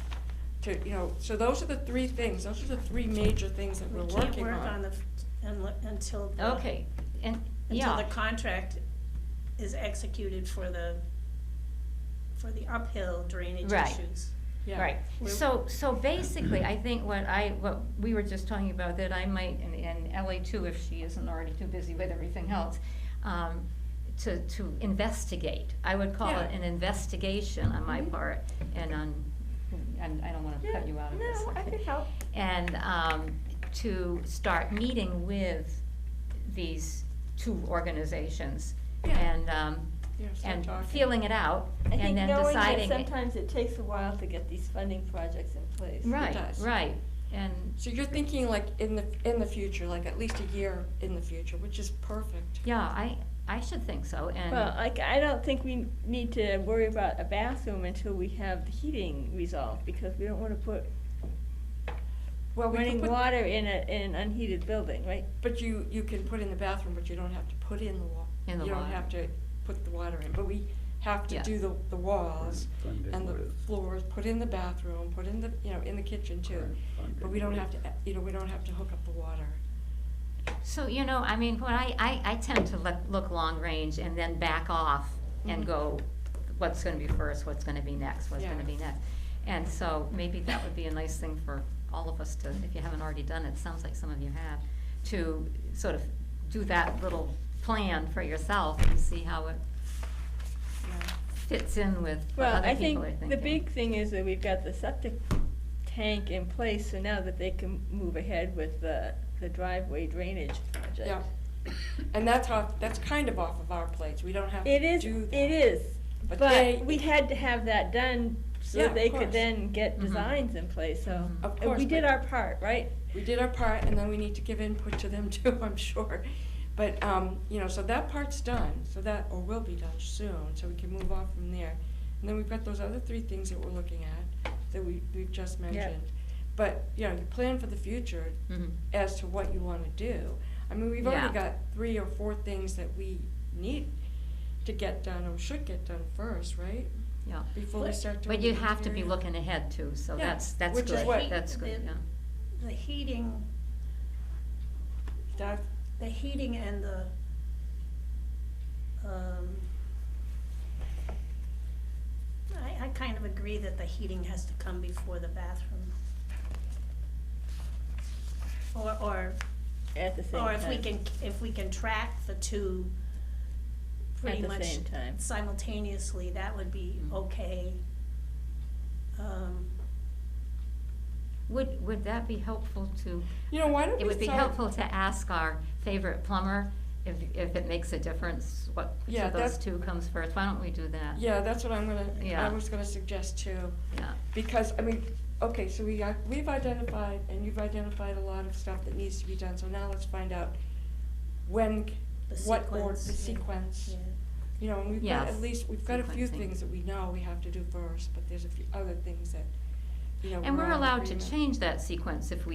so those are the three things, those are the three major things that we're We working can't work on until Okay, and, yeah. until the contract is executed for the uphill drainage Right. issues. Yeah. Right, We're- so basically, I think what we were just talking about, that I might, and Ellie too, if she isn't already too busy with everything else, to investigate. I would call it Yeah. an investigation on my Mhm. part, and I don't wanna cut you out of this. No, I okay? can help. And, to start meeting with these two organizations, Yeah. and, Yeah, start and talking. feeling it out, I and think then knowing that deciding. sometimes it takes a while to get these funding projects in place. Right, does. right, and, So you're thinking like in the future, like at least a year in the future, which is perfect. yeah, I should think so, and. Well, I don't think we need to worry about a bathroom until we have the heating resolved, because we don't wanna put Well, we can running put, water in an unheated building, right? but you can put in the bathroom, but you don't have to put in the water. In the You don't water. have to put the water in, but we have to Yeah. do the walls Funding and the with- floors, put in the bathroom, put in the, in the kitchen too. But we don't have to, we don't have to hook up the water. So, I mean, what I tend to look long range and then back off and Mhm. go, what's gonna be first, what's gonna be next, what's Yeah. gonna be next. And so maybe that would be a nice thing for all of us to, if you haven't already done it, sounds like some of you have, to sort of do that little plan for yourself and see how it Yeah. fits in with what Well, other I people think are thinking. the big thing is that we've got the septic tank in place, so now that they can move ahead with the driveway drainage project. Yeah. And that's kind of off of our plates. We don't have to It do is, that. it is, But but they- we had to have that done so Yeah, that of they could course. then get Mhm. designs in place, so. Mhm. Of and course, we did but- our part, right? We did our part, and then we need to give input to them too, I'm sure. But, so that part's done, or will be done soon, so we can move on from there. And then we've got those other three things that we're looking at, that we've just mentioned. But, you plan for the future Mhm. as to what you wanna do. I mean, we've already Yeah. got 3 or 4 things that we need to get done, or should get done first, right? Yeah. Before we start doing But you the have to be interior. looking ahead too, so Yeah, that's which is good, what- that's good, yeah. The heating, That, and I kind of agree that the heating has to come before the bathroom. Or At the same time. if we can track the two pretty At the much same time. simultaneously, that would be Mhm. okay. Would that be helpful to, why don't we it would be start- helpful to ask our favorite plumber if it makes a difference, which Yeah, of those that- two comes first? Why don't we do that? Yeah, that's what I Yeah. was gonna suggest too. Yeah, Because, okay, so we've identified, and you've identified a lot of stuff that needs to be done, so now let's find out when, The what order, sequence, the yeah. sequence. Yeah. And we've got, Yes, at least, we've got a few sequencing. things that we know we have to do first, but there's a few other things that, and we're all in allowed to agreement. change that sequence as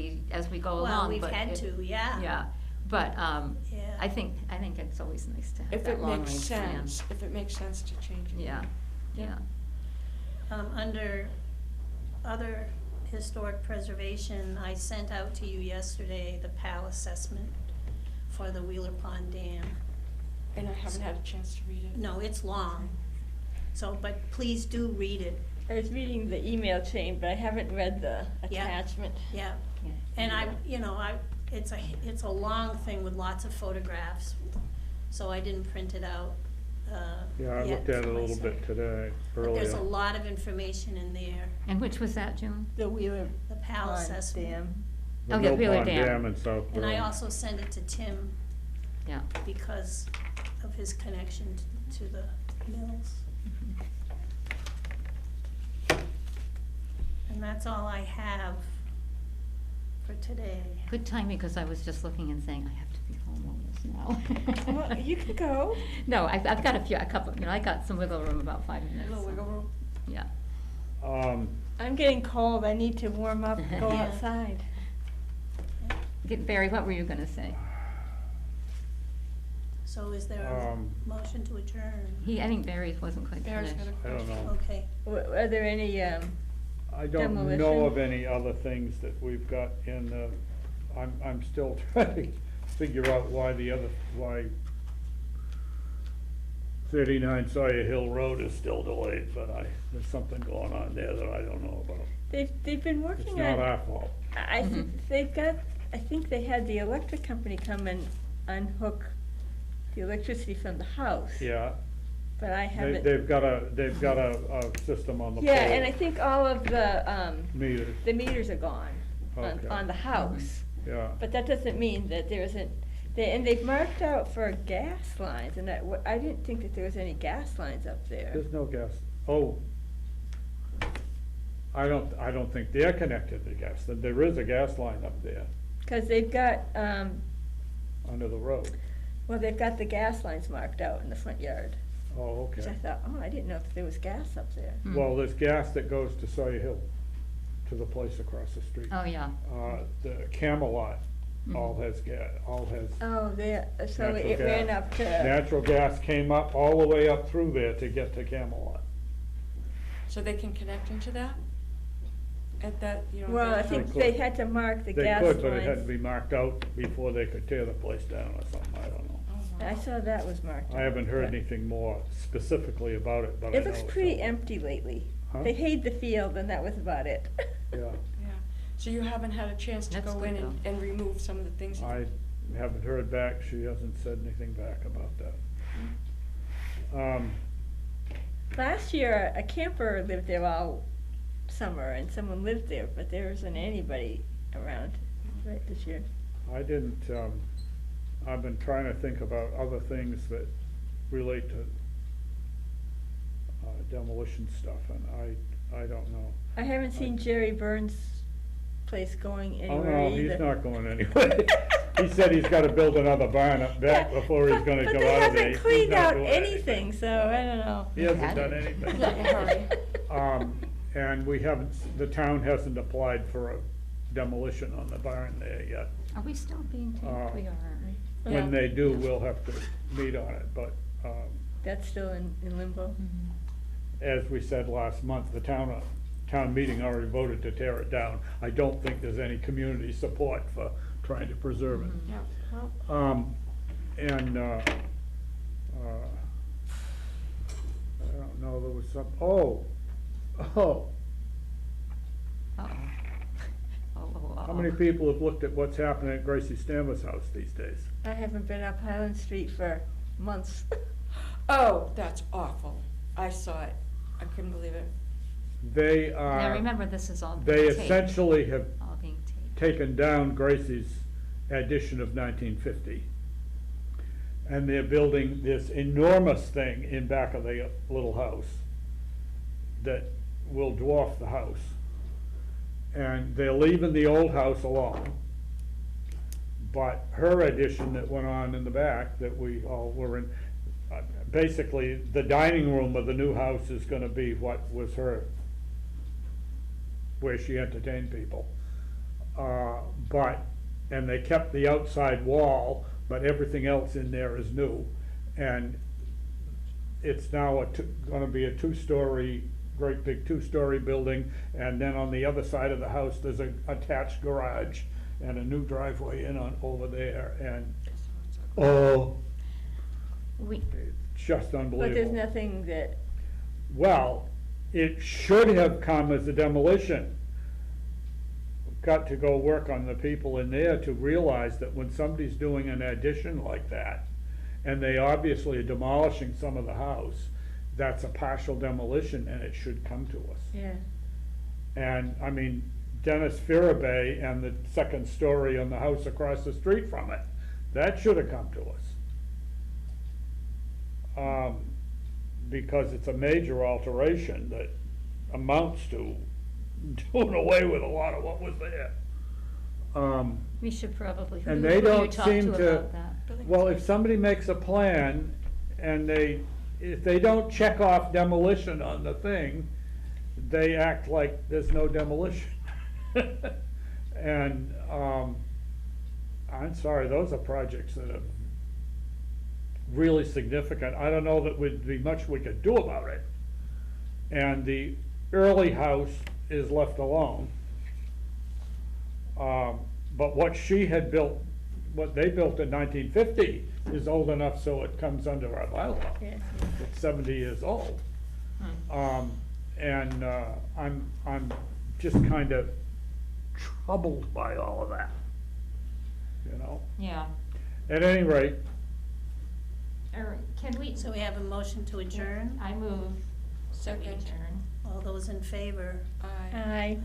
we go along, Well, we've but had it- to, yeah. Yeah, but, Yeah. I think it's always nice to have If that it long makes range plan. sense, if it makes sense to change it. Yeah, Yeah. yeah. Under other historic preservation, I sent out to you yesterday the PAL assessment for the Wheeler Pond Dam. And I haven't had a chance to read it. No, it's long, so, but please do read it, I was reading the email chain, but I haven't read the Yeah. attachment. yeah. Yeah. And it's a long thing with lots of photographs, so I didn't print it out, Yeah, I yet looked at it for a little myself. bit today, But there's a earlier. lot of information in there, And which was that, June? The Wheeler the PAL Pond assessment. Dam. The Oh, yeah, Mill Wheeler Pond Dam. in South And I Berlin. also sent it to Tim Yeah. because of his connection to the mills. And that's all I have for today. Good timing, because I was just looking and saying, I have to be home on this now. Well, you can go. No, I've got a couple, I got some wiggle room, about 5 minutes. Little so, wiggle room. Yeah. I'm getting cold, I need to warm up, go Yeah. outside. Barry, what were you gonna say? So is there a Um, motion to adjourn? I think Barry wasn't quite Barry's finished. got a I don't question. know. Okay, Are there any, I don't know Demolition? of any other things that we've got in the, I'm still trying to figure out why 39 Sawyer Hill Road is still delayed, but there's something going on there that I don't know about. they've been It's working not on, our fault. I think they've got, I think they had the electric company come and unhook the electricity from the house. Yeah, But I haven't. they've got a system on the pole. Yeah, and I think all of the Meters, meters are gone Okay. on the house. yeah. But that doesn't mean that there isn't, and they've marked out for gas lines, and I didn't think that there was any gas lines up there. There's no gas, oh. I don't think they're connected to gas, there is a gas line up there, Cause they've got, under the road. well, they've got the gas lines marked out in the front yard. Oh, Which I okay. thought, oh, I didn't know if there was gas up there. Hmm. Well, there's gas that goes to Sawyer Hill, to the place across the street. Oh, yeah. The Camelot Mhm. all has, Oh, there, so Natural it ran gas. up to, natural gas came up all the way up through there to get to Camelot. So they can connect into that? At that, you know? well, I that think house? They they could. had to mark the They gas could, but it had to lines. be marked out before they could tear the place down or something, I don't know. Oh, wow. I saw that was marked out. I haven't heard but- anything more specifically about it, but I know It looks it's pretty up. empty lately. Huh? They hayed the field and that was about it. Yeah, Yeah, so you haven't had a chance to That's go good, in though. and remove some of the things? I haven't heard back, she hasn't said anything back about that. Last year, a camper lived there all summer and someone lived there, but there isn't anybody around right this year. I didn't, I've been trying to think about other things that relate to demolition stuff, and I don't know. I haven't seen Jerry Burns' place going Oh, anywhere no, either. he's not going anywhere. He said he's gotta build another barn up back Yeah, before he's but- gonna go out of But they there. haven't He's cleaned not out doing anything, so I don't know. He hasn't Had done it. anything. Not in a hurry. And the town hasn't applied for a demolition on the barn there yet. Are we still being taped? Uh, We are, aren't we? Yeah. When they do, we'll have to meet on it, but, That's still in limbo. Mhm. as we said last month, the town meeting already voted to tear it down. I don't think there's any community support for trying to preserve it. Yeah, well, And, I don't know, there was some, oh, Uh-oh. how many people have looked at what's happening at Gracie Stammer's house these days? I haven't been up Highland Street for months. oh, that's awful. I saw it. I couldn't believe it. They Now, are, remember, this is all they being taped. essentially have All being taped. taken down Gracie's addition of 1950. And they're building this enormous thing in back of the little house that will dwarf the house. And they're leaving the old house alone. But her addition that went on in the back that we all were in, basically, the dining room of the new house is gonna be what was her, where she entertained people. And they kept the outside wall, but everything else in there is new. And it's now gonna be a great big two-story building, and then on the other side of the house, there's an attached garage and a new driveway in over there, and, oh, We, it's just unbelievable. But there's nothing that, Well, it should have come as a demolition. Got to go work on the people in there to realize that when somebody's doing an addition like that, and they obviously are demolishing some of the house, that's a partial demolition and it should come to us. yeah. And, I mean, Dennis Firabay and the second story on the house across the street from it, that should have come to us. Because it's a major alteration that amounts to doing away with a lot of what was there. we should probably, who And do they you don't talk seem to to, about that? well, if somebody makes a plan and if they don't check off demolition on the thing, they act like there's no demolition. And, I'm sorry, those are projects that are really significant. I don't know that would be much we could do about it. And the early house is left alone. But what she had built, what they built in 1950 is old enough so it comes under our bylaw. Yes. It's 70 years old. And I'm just kind of troubled by all of that, you know? Yeah. At any rate, Or can we, So we have a motion to adjourn. I move that we Second. adjourn. All those in favor? Aye. Aye.